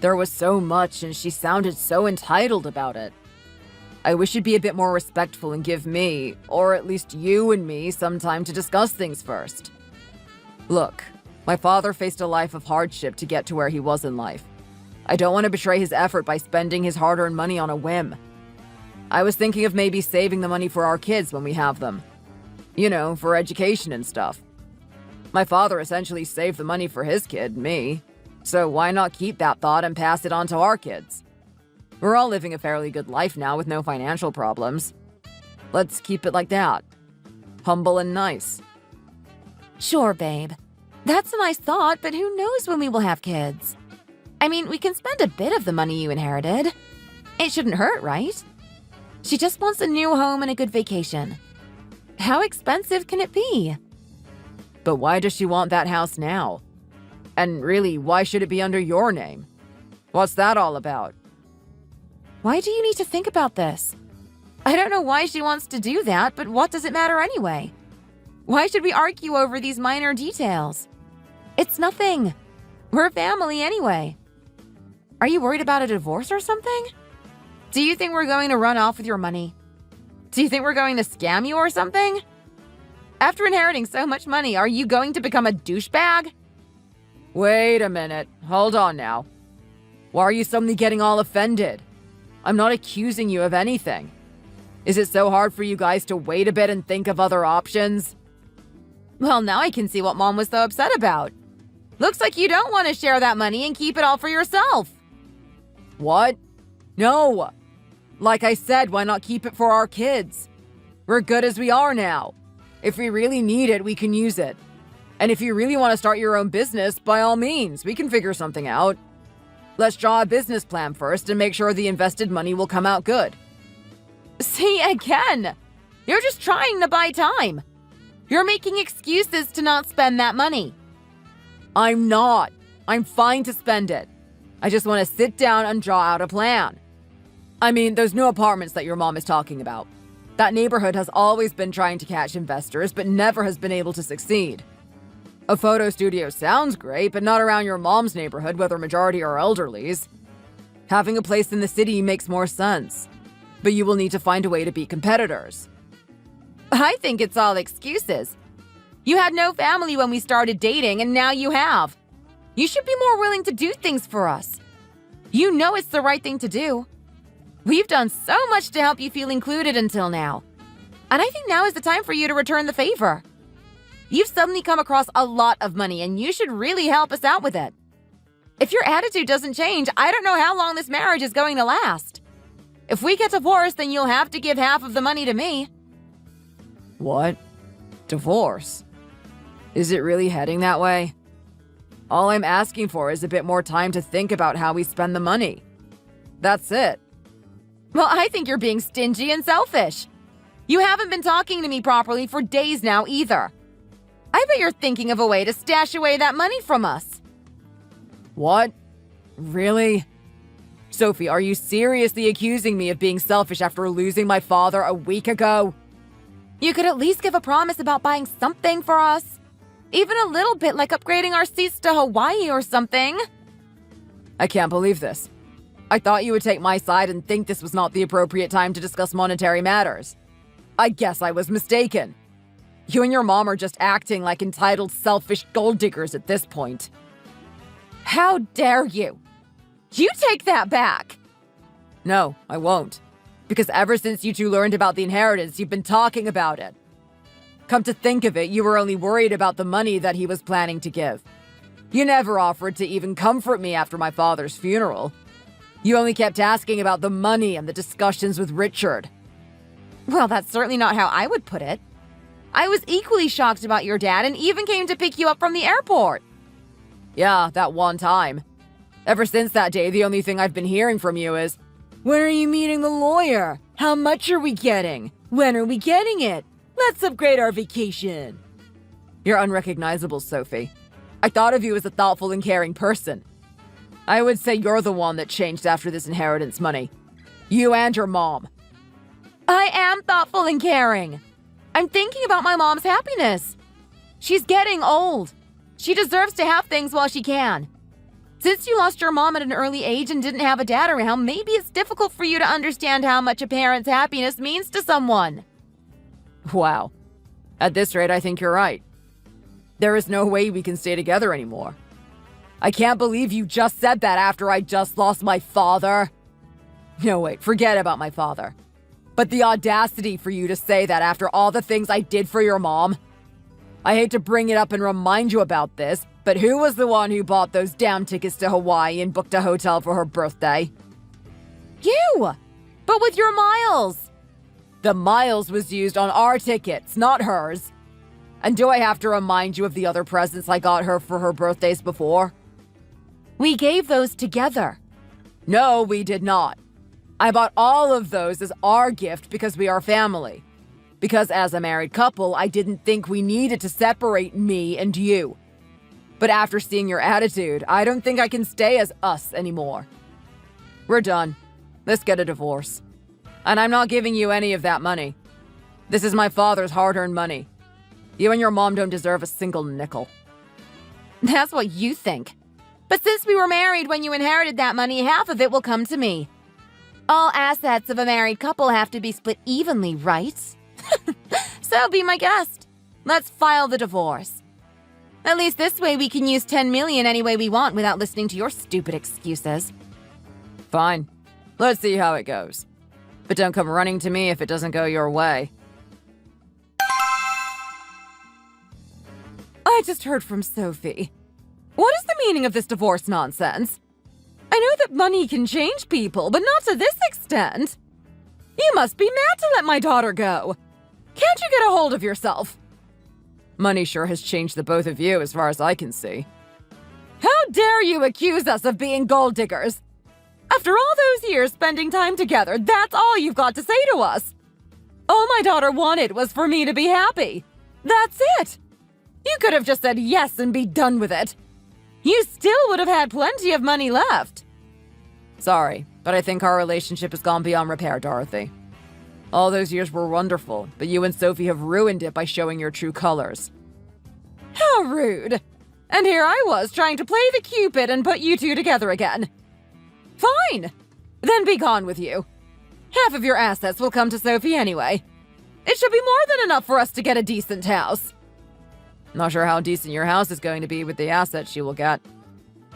There was so much, and she sounded so entitled about it. I wish you'd be a bit more respectful and give me, or at least you and me, some time to discuss things first. Look, my father faced a life of hardship to get to where he was in life. I don't want to betray his effort by spending his hard-earned money on a whim. I was thinking of maybe saving the money for our kids when we have them. You know, for education and stuff. My father essentially saved the money for his kid, me. So why not keep that thought and pass it on to our kids? We're all living a fairly good life now with no financial problems. Let's keep it like that. Humble and nice. Sure, babe. That's a nice thought, but who knows when we will have kids? I mean, we can spend a bit of the money you inherited. It shouldn't hurt, right? She just wants a new home and a good vacation. How expensive can it be? But why does she want that house now? And really, why should it be under your name? What's that all about? Why do you need to think about this? I don't know why she wants to do that, but what does it matter anyway? Why should we argue over these minor details? It's nothing. We're family anyway. Are you worried about a divorce or something? Do you think we're going to run off with your money? Do you think we're going to scam you or something? After inheriting so much money, are you going to become a douchebag? Wait a minute. Hold on now. Why are you suddenly getting all offended? I'm not accusing you of anything. Is it so hard for you guys to wait a bit and think of other options? Well, now I can see what Mom was so upset about. Looks like you don't want to share that money and keep it all for yourself. What? No. Like I said, why not keep it for our kids? We're good as we are now. If we really need it, we can use it. And if you really want to start your own business, by all means, we can figure something out. Let's draw a business plan first and make sure the invested money will come out good. See, again, you're just trying to buy time. You're making excuses to not spend that money. I'm not. I'm fine to spend it. I just want to sit down and draw out a plan. I mean, those new apartments that your mom is talking about. That neighborhood has always been trying to catch investors, but never has been able to succeed. A photo studio sounds great, but not around your mom's neighborhood where the majority are elderlies. Having a place in the city makes more sense, but you will need to find a way to be competitors. I think it's all excuses. You had no family when we started dating, and now you have. You should be more willing to do things for us. You know it's the right thing to do. We've done so much to help you feel included until now. And I think now is the time for you to return the favor. You've suddenly come across a lot of money, and you should really help us out with it. If your attitude doesn't change, I don't know how long this marriage is going to last. If we get divorced, then you'll have to give half of the money to me. What? Divorce? Is it really heading that way? All I'm asking for is a bit more time to think about how we spend the money. That's it. Well, I think you're being stingy and selfish. You haven't been talking to me properly for days now either. I bet you're thinking of a way to stash away that money from us. What? Really? Sophie, are you seriously accusing me of being selfish after losing my father a week ago? You could at least give a promise about buying something for us. Even a little bit, like upgrading our seats to Hawaii or something. I can't believe this. I thought you would take my side and think this was not the appropriate time to discuss monetary matters. I guess I was mistaken. You and your mom are just acting like entitled, selfish gold diggers at this point. How dare you? You take that back! No, I won't. Because ever since you two learned about the inheritance, you've been talking about it. Come to think of it, you were only worried about the money that he was planning to give. You never offered to even comfort me after my father's funeral. You only kept asking about the money and the discussions with Richard. Well, that's certainly not how I would put it. I was equally shocked about your dad and even came to pick you up from the airport. Yeah, that one time. Ever since that day, the only thing I've been hearing from you is, "When are you meeting the lawyer? How much are we getting? When are we getting it? Let's upgrade our vacation." You're unrecognizable, Sophie. I thought of you as a thoughtful and caring person. I would say you're the one that changed after this inheritance money. You and your mom. I am thoughtful and caring. I'm thinking about my mom's happiness. She's getting old. She deserves to have things while she can. Since you lost your mom at an early age and didn't have a dad around, maybe it's difficult for you to understand how much a parent's happiness means to someone. Wow. At this rate, I think you're right. There is no way we can stay together anymore. I can't believe you just said that after I just lost my father. No, wait, forget about my father. But the audacity for you to say that after all the things I did for your mom. I hate to bring it up and remind you about this, but who was the one who bought those damn tickets to Hawaii and booked a hotel for her birthday? You! But with your miles! The miles was used on our tickets, not hers. And do I have to remind you of the other presents I got her for her birthdays before? We gave those together. No, we did not. I bought all of those as our gift because we are family. Because as a married couple, I didn't think we needed to separate me and you. But after seeing your attitude, I don't think I can stay as us anymore. We're done. Let's get a divorce. And I'm not giving you any of that money. This is my father's hard-earned money. You and your mom don't deserve a single nickel. That's what you think. But since we were married when you inherited that money, half of it will come to me. All assets of a married couple have to be split evenly, right? So be my guest. Let's file the divorce. At least this way we can use $10 million any way we want without listening to your stupid excuses. Fine. Let's see how it goes. But don't come running to me if it doesn't go your way. I just heard from Sophie. What is the meaning of this divorce nonsense? I know that money can change people, but not to this extent. You must be mad to let my daughter go. Can't you get a hold of yourself? Money sure has changed the both of you as far as I can see. How dare you accuse us of being gold diggers? After all those years spending time together, that's all you've got to say to us. All my daughter wanted was for me to be happy. That's it. You could have just said yes and be done with it. You still would have had plenty of money left. Sorry, but I think our relationship has gone beyond repair, Dorothy. All those years were wonderful, but you and Sophie have ruined it by showing your true colors. How rude! And here I was trying to play the Cupid and put you two together again. Fine! Then be gone with you. Half of your assets will come to Sophie anyway. It should be more than enough for us to get a decent house. Not sure how decent your house is going to be with the assets she will get.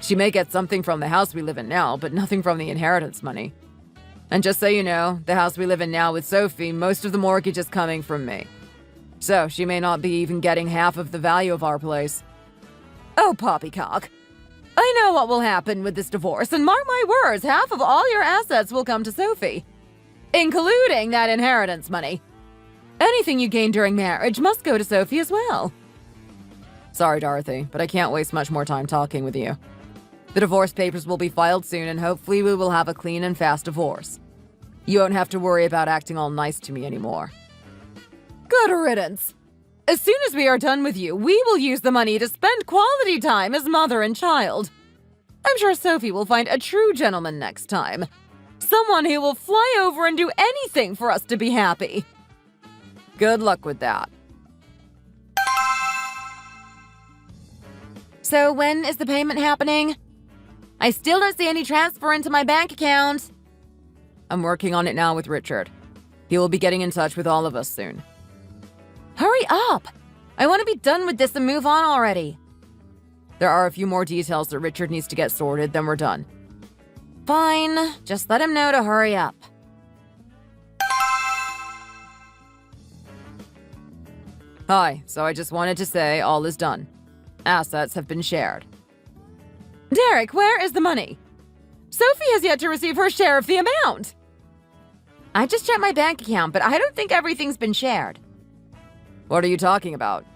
She may get something from the house we live in now, but nothing from the inheritance money. And just so you know, the house we live in now with Sophie, most of the mortgage is coming from me. So she may not be even getting half of the value of our place. Oh, poppycock. I know what will happen with this divorce, and mark my words, half of all your assets will come to Sophie. Including that inheritance money. Anything you gain during marriage must go to Sophie as well. Sorry, Dorothy, but I can't waste much more time talking with you. The divorce papers will be filed soon, and hopefully we will have a clean and fast divorce. You won't have to worry about acting all nice to me anymore. Good riddance. As soon as we are done with you, we will use the money to spend quality time as mother and child. I'm sure Sophie will find a true gentleman next time. Someone who will fly over and do anything for us to be happy. Good luck with that. So when is the payment happening? I still don't see any transfer into my bank account. I'm working on it now with Richard. He will be getting in touch with all of us soon. Hurry up! I want to be done with this and move on already. There are a few more details that Richard needs to get sorted, then we're done. Fine, just let him know to hurry up. Hi, so I just wanted to say all is done. Assets have been shared. Derek, where is the money? Sophie has yet to receive her share of the amount. I just checked my bank account, but I don't think everything's been shared. What are you talking about?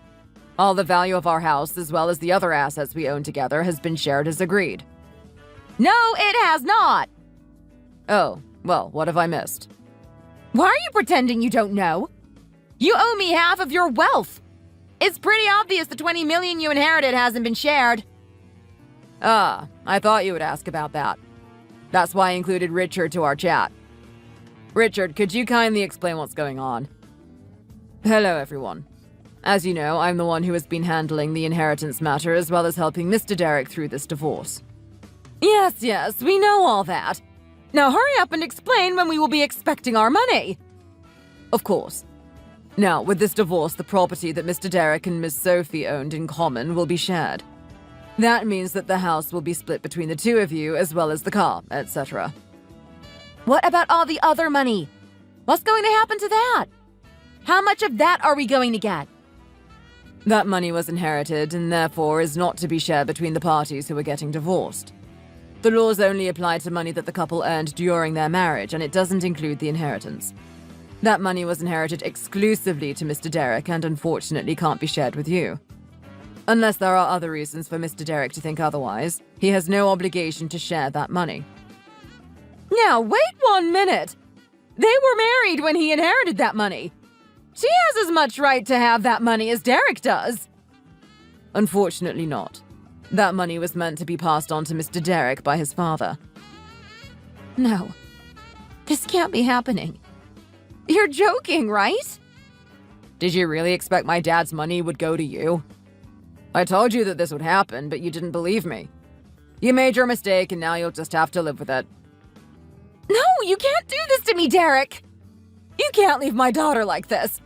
All the value of our house, as well as the other assets we own together, has been shared as agreed. No, it has not! Oh, well, what have I missed? Why are you pretending you don't know? You owe me half of your wealth. It's pretty obvious the 20 million you inherited hasn't been shared. Ah, I thought you would ask about that. That's why I included Richard to our chat. Richard, could you kindly explain what's going on? Hello, everyone. As you know, I'm the one who has been handling the inheritance matter as well as helping Mr. Derek through this divorce. Yes, we know all that. Now hurry up and explain when we will be expecting our money. Of course. Now, with this divorce, the property that Mr. Derek and Miss Sophie owned in common will be shared. That means that the house will be split between the two of you as well as the car, etc. What about all the other money? What's going to happen to that? How much of that are we going to get? That money was inherited and therefore is not to be shared between the parties who are getting divorced. The laws only apply to money that the couple earned during their marriage, and it doesn't include the inheritance. That money was inherited exclusively to Mr. Derek and unfortunately can't be shared with you. Unless there are other reasons for Mr. Derek to think otherwise, he has no obligation to share that money. Now, wait 1 minute. They were married when he inherited that money. She has as much right to have that money as Derek does. Unfortunately not. That money was meant to be passed on to Mr. Derek by his father. No, this can't be happening. You're joking, right? Did you really expect my dad's money would go to you? I told you that this would happen, but you didn't believe me. You made your mistake and now you'll just have to live with it. No, you can't do this to me, Derek. You can't leave my daughter like this.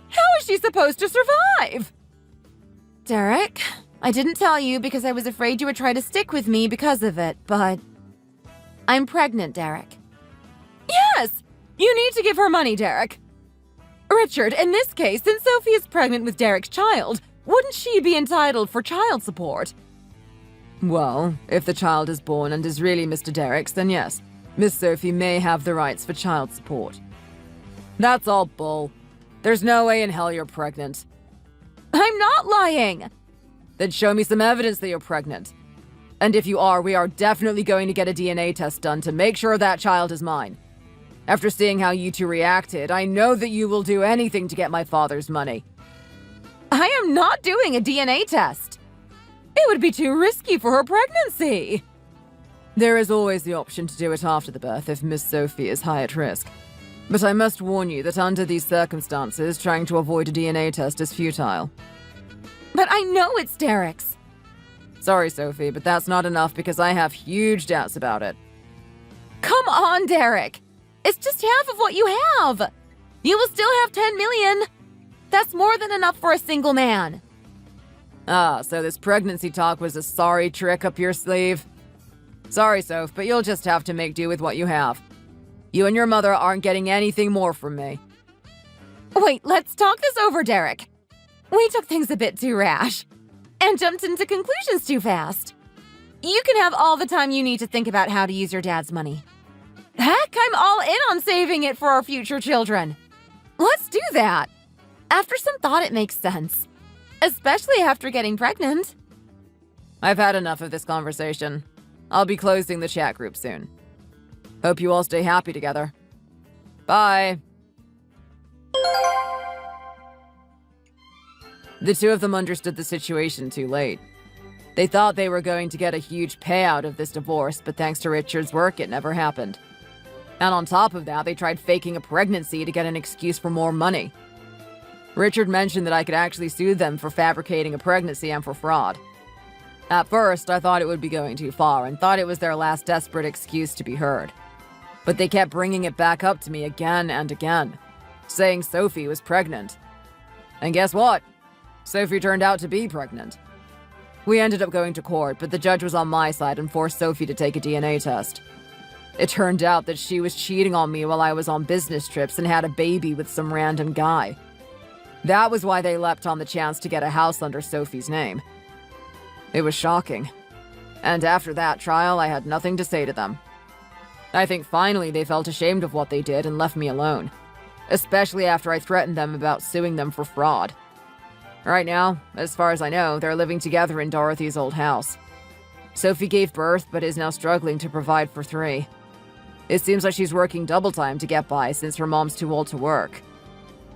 How is she supposed to survive? Derek, I didn't tell you because I was afraid you would try to stick with me because of it, but I'm pregnant, Derek. Yes, you need to give her money, Derek. Richard, in this case, since Sophie is pregnant with Derek's child, wouldn't she be entitled for child support? Well, if the child is born and is really Mr. Derek's, then yes, Miss Sophie may have the rights for child support. That's all bull. There's no way in hell you're pregnant. I'm not lying. Then show me some evidence that you're pregnant. And if you are, we are definitely going to get a DNA test done to make sure that child is mine. After seeing how you two reacted, I know that you will do anything to get my father's money. I am not doing a DNA test. It would be too risky for her pregnancy. There is always the option to do it after the birth if Miss Sophie is high at risk. But I must warn you that under these circumstances, trying to avoid a DNA test is futile. But I know it's Derek's. Sorry, Sophie, but that's not enough because I have huge doubts about it. Come on, Derek. It's just half of what you have. You will still have 10 million. That's more than enough for a single man. Ah, so this pregnancy talk was a sorry trick up your sleeve? Sorry, Soph, but you'll just have to make do with what you have. You and your mother aren't getting anything more from me. Wait, let's talk this over, Derek. We took things a bit too rash and jumped into conclusions too fast. You can have all the time you need to think about how to use your dad's money. Heck, I'm all in on saving it for our future children. Let's do that. After some thought, it makes sense. Especially after getting pregnant. I've had enough of this conversation. I'll be closing the chat group soon. Hope you all stay happy together. Bye. The two of them understood the situation too late. They thought they were going to get a huge payout of this divorce, but thanks to Richard's work, it never happened. And on top of that, they tried faking a pregnancy to get an excuse for more money. Richard mentioned that I could actually sue them for fabricating a pregnancy and for fraud. At first, I thought it would be going too far and thought it was their last desperate excuse to be heard. But they kept bringing it back up to me again and again, saying Sophie was pregnant. And guess what? Sophie turned out to be pregnant. We ended up going to court, but the judge was on my side and forced Sophie to take a DNA test. It turned out that she was cheating on me while I was on business trips and had a baby with some random guy. That was why they leapt on the chance to get a house under Sophie's name. It was shocking. And after that trial, I had nothing to say to them. I think finally they felt ashamed of what they did and left me alone. Especially after I threatened them about suing them for fraud. Right now, as far as I know, they're living together in Dorothy's old house. Sophie gave birth, but is now struggling to provide for 3. It seems like she's working double time to get by since her mom's too old to work.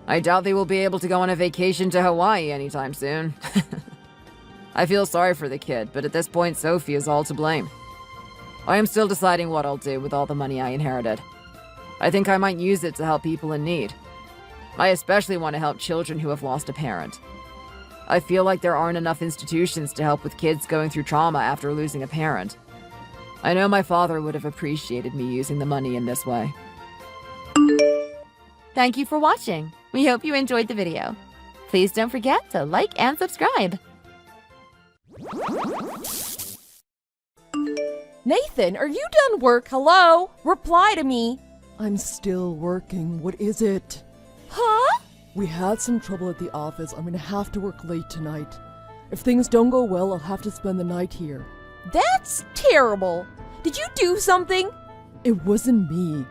I doubt they will be able to go on a vacation to Hawaii anytime soon. I feel sorry for the kid, but at this point, Sophie is all to blame. I am still deciding what I'll do with all the money I inherited. I think I might use it to help people in need. I especially want to help children who have lost a parent. I feel like there aren't enough institutions to help with kids going through trauma after losing a parent. I know my father would have appreciated me using the money in this way. Thank you for watching. We hope you enjoyed the video. Please don't forget to like and subscribe. Nathan, are you done work? Hello? Reply to me. I'm still working. What is it? Huh? We had some trouble at the office. I'm gonna have to work late tonight. If things don't go well, I'll have to spend the night here. That's terrible. Did you do something? It wasn't me.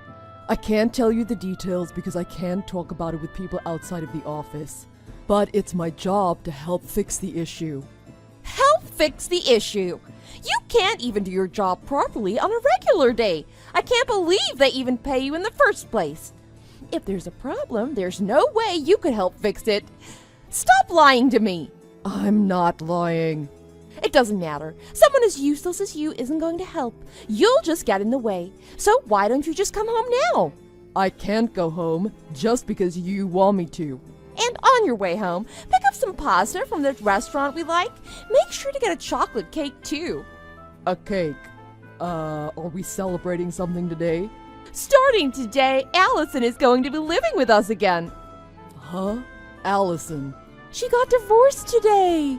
I can't tell you the details because I can't talk about it with people outside of the office. But it's my job to help fix the issue. Help fix the issue. You can't even do your job properly on a regular day. I can't believe they even pay you in the first place. If there's a problem, there's no way you could help fix it. Stop lying to me. I'm not lying. It doesn't matter. Someone as useless as you isn't going to help. You'll just get in the way. So why don't you just come home now? I can't go home just because you want me to. And on your way home, pick up some pasta from the restaurant we like. Make sure to get a chocolate cake too. A cake. Are we celebrating something today? Starting today, Allison is going to be living with us again. Huh? Allison. She got divorced today.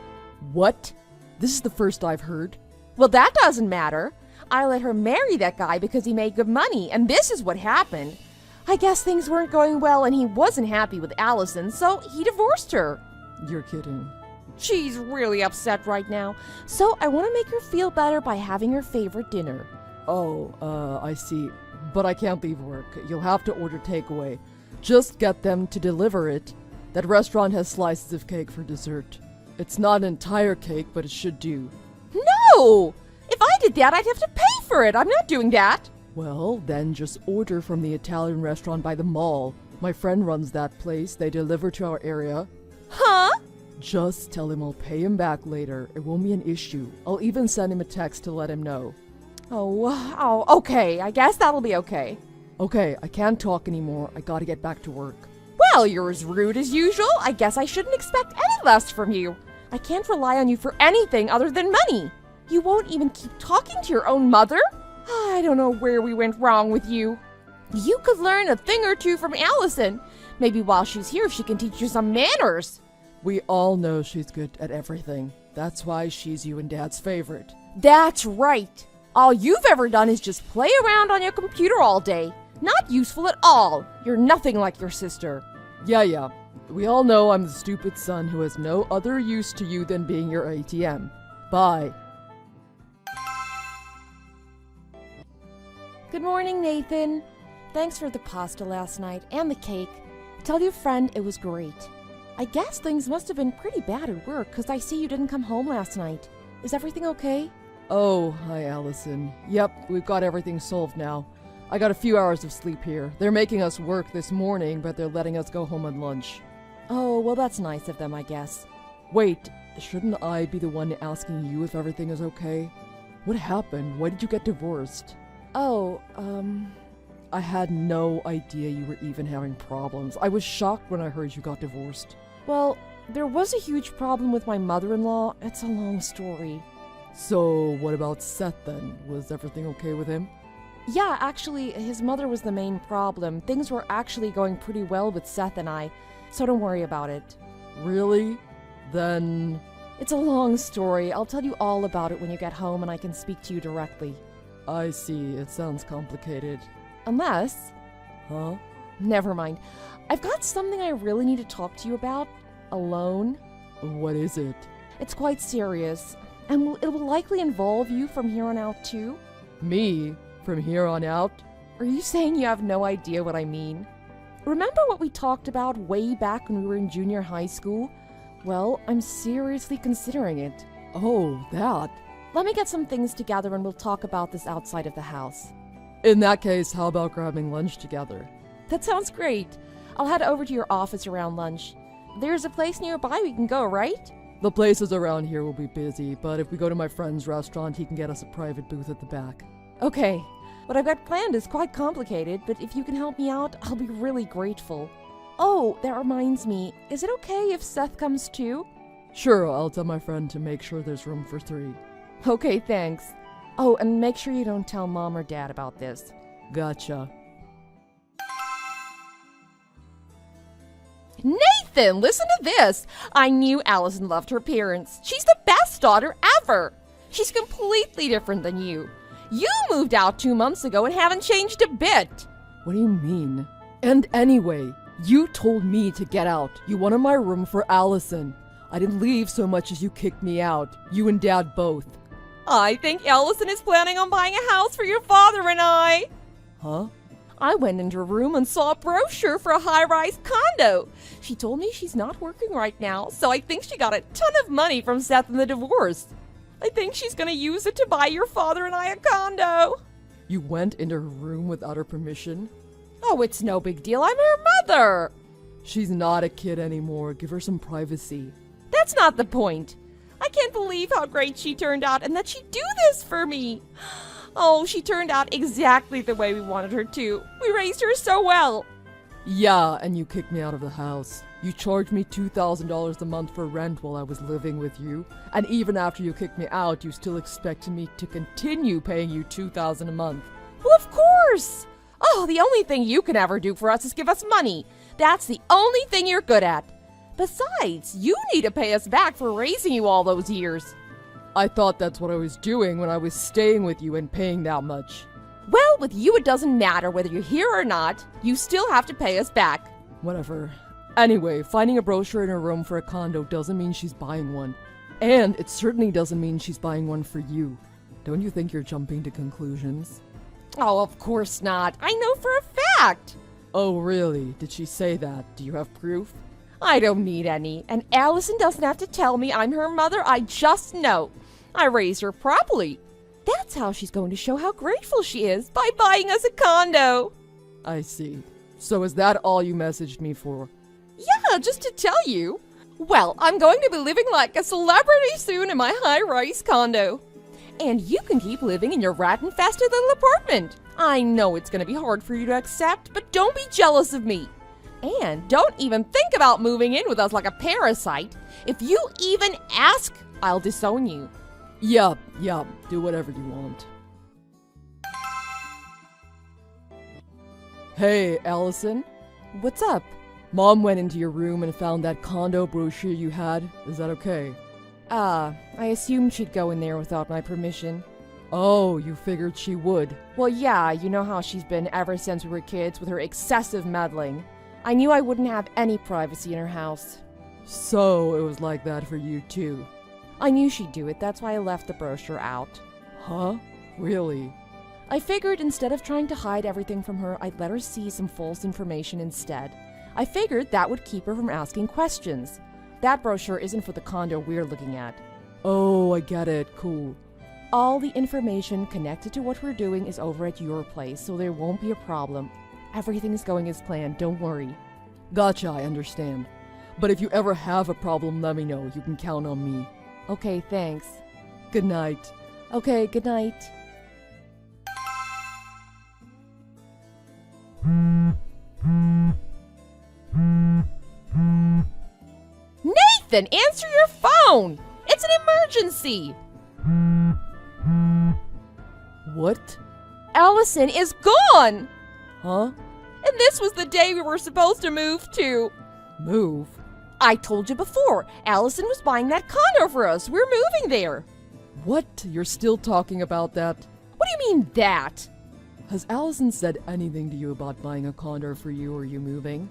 What? This is the first I've heard. Well, that doesn't matter. I let her marry that guy because he made good money, and this is what happened. I guess things weren't going well and he wasn't happy with Allison, so he divorced her. You're kidding. She's really upset right now, so I want to make her feel better by having her favorite dinner. Oh, I see. But I can't leave work. You'll have to order takeaway. Just get them to deliver it. That restaurant has slices of cake for dessert. It's not an entire cake, but it should do. No! If I did that, I'd have to pay for it. I'm not doing that. Well, then just order from the Italian restaurant by the mall. My friend runs that place. They deliver to our area. Huh? Just tell him I'll pay him back later. It won't be an issue. I'll even send him a text to let him know. Oh, okay. I guess that'll be okay. Okay, I can't talk anymore. I gotta get back to work. Well, you're as rude as usual. I guess I shouldn't expect any less from you. I can't rely on you for anything other than money. You won't even keep talking to your own mother? I don't know where we went wrong with you. You could learn a thing or two from Allison. Maybe while she's here, she can teach you some manners. We all know she's good at everything. That's why she's you and Dad's favorite. That's right. All you've ever done is just play around on your computer all day. Not useful at all. You're nothing like your sister. Yeah. We all know I'm the stupid son who has no other use to you than being your ATM. Bye. Good morning, Nathan. Thanks for the pasta last night and the cake. Tell your friend it was great. I guess things must have been pretty bad at work because I see you didn't come home last night. Is everything okay? Oh, hi, Allison. Yep, we've got everything solved now. I got a few hours of sleep here. They're making us work this morning, but they're letting us go home on lunch. Oh, well, that's nice of them, I guess. Wait, shouldn't I be the one asking you if everything is okay? What happened? Why did you get divorced? Oh, I had no idea you were even having problems. I was shocked when I heard you got divorced. well, there was a huge problem with my mother-in-law. It's a long story. So, what about Seth then? Was everything okay with him? Yeah, actually, his mother was the main problem. Things were actually going pretty well with Seth and I, so don't worry about it. Really? Then... It's a long story. I'll tell you all about it when you get home and I can speak to you directly. I see. It sounds complicated. Unless... Huh? Never mind. I've got something I really need to talk to you about. Alone. What is it? It's quite serious. And it will likely involve you from here on out, too. Me? From here on out? Are you saying you have no idea what I mean? Remember what we talked about way back when we were in junior high school? Well, I'm seriously considering it. Oh, that. Let me get some things together and we'll talk about this outside of the house. In that case, how about grabbing lunch together? That sounds great. I'll head over to your office around lunch. There's a place nearby we can go, right? The places around here will be busy, but if we go to my friend's restaurant, he can get us a private booth at the back. Okay. What I've got planned is quite complicated, but if you can help me out, I'll be really grateful. Oh, that reminds me. Is it okay if Seth comes too? Sure, I'll tell my friend to make sure there's room for 3. Okay, thanks. Oh, and make sure you don't tell Mom or Dad about this. Gotcha. Nathan, listen to this! I knew Allison loved her parents. She's the best daughter ever! She's completely different than you. You moved out 2 months ago and haven't changed a bit. What do you mean? And anyway, you told me to get out. You wanted my room for Allison. I didn't leave so much as you kicked me out. You and Dad both. I think Allison is planning on buying a house for your father and I. Huh? I went into her room and saw a brochure for a high-rise condo. She told me she's not working right now, so I think she got a ton of money from Seth in the divorce. I think she's gonna use it to buy your father and I a condo. You went into her room without her permission? Oh, it's no big deal. I'm her mother. She's not a kid anymore. Give her some privacy. That's not the point. I can't believe how great she turned out and that she'd do this for me. Oh, she turned out exactly the way we wanted her to. We raised her so well. Yeah, and you kicked me out of the house. You charged me $2,000 a month for rent while I was living with you. And even after you kicked me out, you still expected me to continue paying you $2,000 a month. Well, of course. Oh, the only thing you can ever do for us is give us money. That's the only thing you're good at. Besides, you need to pay us back for raising you all those years. I thought that's what I was doing when I was staying with you and paying that much. Well, with you it doesn't matter whether you're here or not. You still have to pay us back. Whatever. Anyway, finding a brochure in her room for a condo doesn't mean she's buying one. And it certainly doesn't mean she's buying one for you. Don't you think you're jumping to conclusions? Oh, of course not. I know for a fact. Oh, really? Did she say that? Do you have proof? I don't need any. And Allison doesn't have to tell me I'm her mother. I just know. I raised her properly. That's how she's going to show how grateful she is, by buying us a condo. I see. So is that all you messaged me for? Yeah, just to tell you. Well, I'm going to be living like a celebrity soon in my high-rise condo. And you can keep living in your rat-infested little apartment. I know it's going to be hard for you to accept, but don't be jealous of me. And don't even think about moving in with us like a parasite. If you even ask, I'll disown you. Yup, do whatever you want. Hey, Allison? What's up? Mom went into your room and found that condo brochure you had. Is that okay? I assumed she'd go in there without my permission. Oh, you figured she would. Well, yeah, you know how she's been ever since we were kids with her excessive meddling. I knew I wouldn't have any privacy in her house. So it was like that for you too. I knew she'd do it, that's why I left the brochure out. Huh? Really? I figured instead of trying to hide everything from her, I'd let her see some false information instead. I figured that would keep her from asking questions. That brochure isn't for the condo we're looking at. Oh, I get it. Cool. All the information connected to what we're doing is over at your place, so there won't be a problem. Everything's going as planned, don't worry. Gotcha, I understand. But if you ever have a problem, let me know. You can count on me. Okay, thanks. Good night. Okay, good night. Nathan, answer your phone! It's an emergency! What? Allison is gone! Huh? And this was the day we were supposed to move to. Move? I told you before, Allison was buying that condo for us. We're moving there. What? You're still talking about that? What do you mean that? Has Allison said anything to you about buying a condo for you or you moving?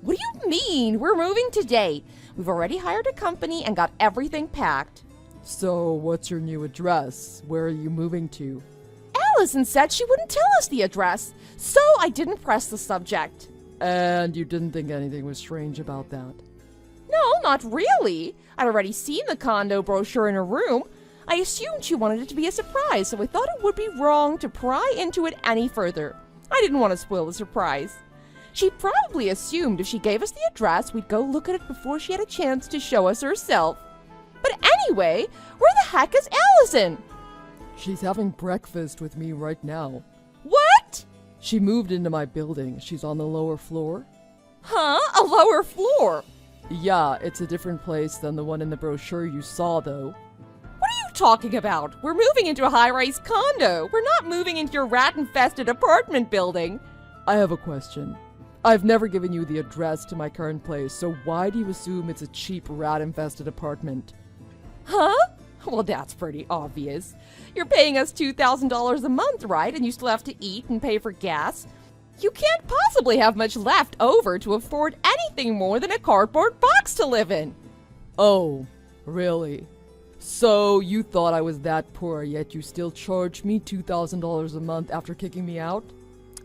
What do you mean? We're moving today. We've already hired a company and got everything packed. So, what's your new address? Where are you moving to? Allison said she wouldn't tell us the address, so I didn't press the subject. And you didn't think anything was strange about that? No, not really. I'd already seen the condo brochure in her room. I assumed she wanted it to be a surprise, so I thought it would be wrong to pry into it any further. I didn't want to spoil the surprise. She probably assumed if she gave us the address, we'd go look at it before she had a chance to show us herself. But anyway, where the heck is Allison? She's having breakfast with me right now. What? She moved into my building. She's on the lower floor. Huh? A lower floor? Yeah, it's a different place than the one in the brochure you saw, though. What are you talking about? We're moving into a high-rise condo. We're not moving into your rat-infested apartment building. I have a question. I've never given you the address to my current place, so why do you assume it's a cheap rat-infested apartment? Huh? Well, that's pretty obvious. You're paying us $2,000 a month, right? And you still have to eat and pay for gas. You can't possibly have much left over to afford anything more than a cardboard box to live in. Oh, really? So you thought I was that poor, yet you still charge me $2,000 a month after kicking me out?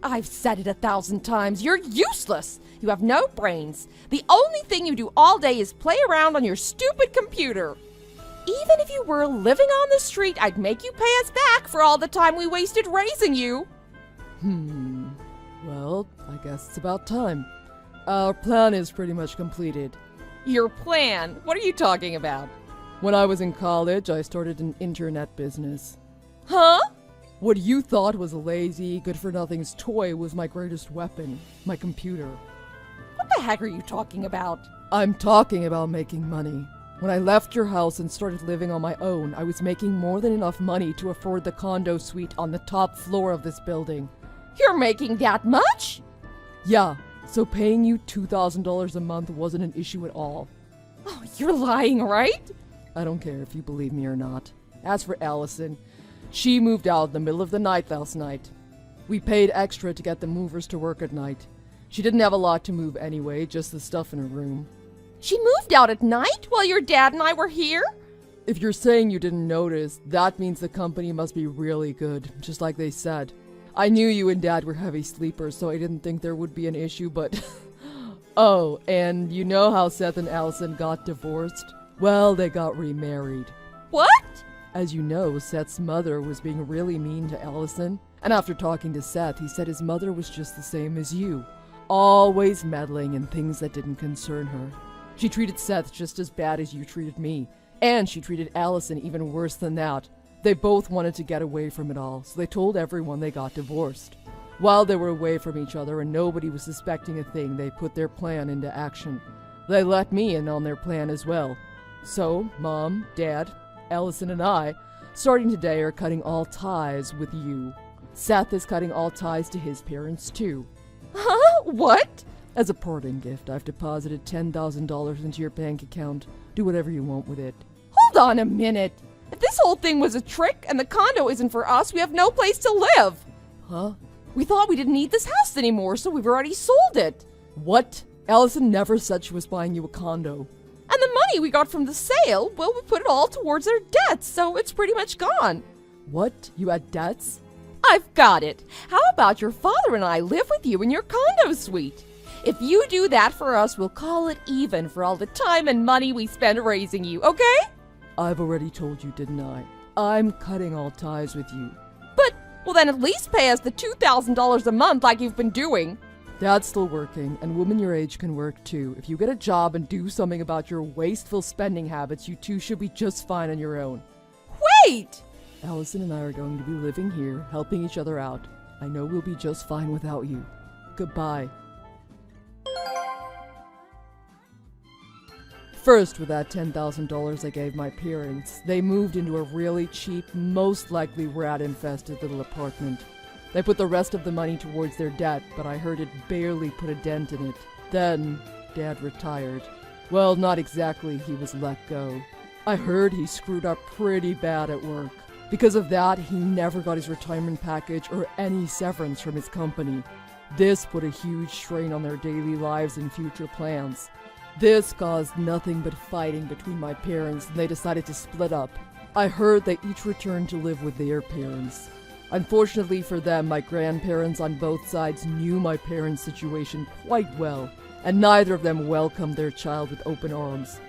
I've said it 1,000 times. You're useless. You have no brains. The only thing you do all day is play around on your stupid computer. Even if you were living on the street, I'd make you pay us back for all the time we wasted raising you. Well, I guess it's about time. Our plan is pretty much completed. Your plan? What are you talking about? When I was in college, I started an internet business. Huh? What you thought was a lazy, good-for-nothing's toy was my greatest weapon, my computer. What the heck are you talking about? I'm talking about making money. When I left your house and started living on my own, I was making more than enough money to afford the condo suite on the top floor of this building. You're making that much? Yeah, so paying you $2,000 a month wasn't an issue at all. Oh, you're lying, right? I don't care if you believe me or not. As for Allison, she moved out in the middle of the night last night. We paid extra to get the movers to work at night. She didn't have a lot to move anyway, just the stuff in her room. She moved out at night while your dad and I were here? If you're saying you didn't notice, that means the company must be really good, just like they said. I knew you and Dad were heavy sleepers, so I didn't think there would be an issue, but... Oh, and you know how Seth and Allison got divorced? Well, they got remarried. What? As you know, Seth's mother was being really mean to Allison, and after talking to Seth, he said his mother was just the same as you, always meddling in things that didn't concern her. She treated Seth just as bad as you treated me, and she treated Allison even worse than that. They both wanted to get away from it all, so they told everyone they got divorced. While they were away from each other and nobody was suspecting a thing, they put their plan into action. They let me in on their plan as well. So, Mom, Dad, Allison and I, starting today, are cutting all ties with you. Seth is cutting all ties to his parents too. Huh? What? As a parting gift, I've deposited $10,000 into your bank account. Do whatever you want with it. Hold on a minute. If this whole thing was a trick and the condo isn't for us, we have no place to live. Huh? We thought we didn't need this house anymore, so we've already sold it. What? Allison never said she was buying you a condo. And the money we got from the sale, well, we put it all towards our debts, so it's pretty much gone. What? You had debts? I've got it. How about your father and I live with you in your condo suite? If you do that for us, we'll call it even for all the time and money we spent raising you, okay? I've already told you, didn't I? I'm cutting all ties with you. Well, then at least pay us the $2,000 a month like you've been doing. Dad's still working, and women your age can work too. If you get a job and do something about your wasteful spending habits, you two should be just fine on your own. Wait! Allison and I are going to be living here, helping each other out. I know we'll be just fine without you. Goodbye. First, with that $10,000 I gave my parents, they moved into a really cheap, most likely rat-infested little apartment. They put the rest of the money towards their debt, but I heard it barely put a dent in it. Then, Dad retired. Well, not exactly, he was let go. I heard he screwed up pretty bad at work. Because of that, he never got his retirement package or any severance from his company. This put a huge strain on their daily lives and future plans. This caused nothing but fighting between my parents, and they decided to split up. I heard they each returned to live with their parents. Unfortunately for them, my grandparents on both sides knew my parents' situation quite well, and neither of them welcomed their child with open arms.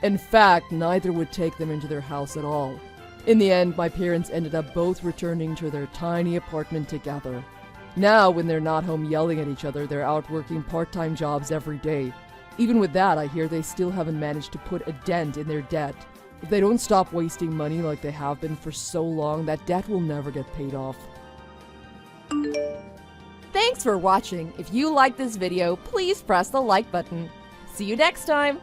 In fact, neither would take them into their house at all. In the end, my parents ended up both returning to their tiny apartment together. Now, when they're not home yelling at each other, they're out working part-time jobs every day. Even with that, I hear they still haven't managed to put a dent in their debt. If they don't stop wasting money like they have been for so long, that debt will never get paid off. Thanks for watching. If you liked this video, please press the like button. See you next time!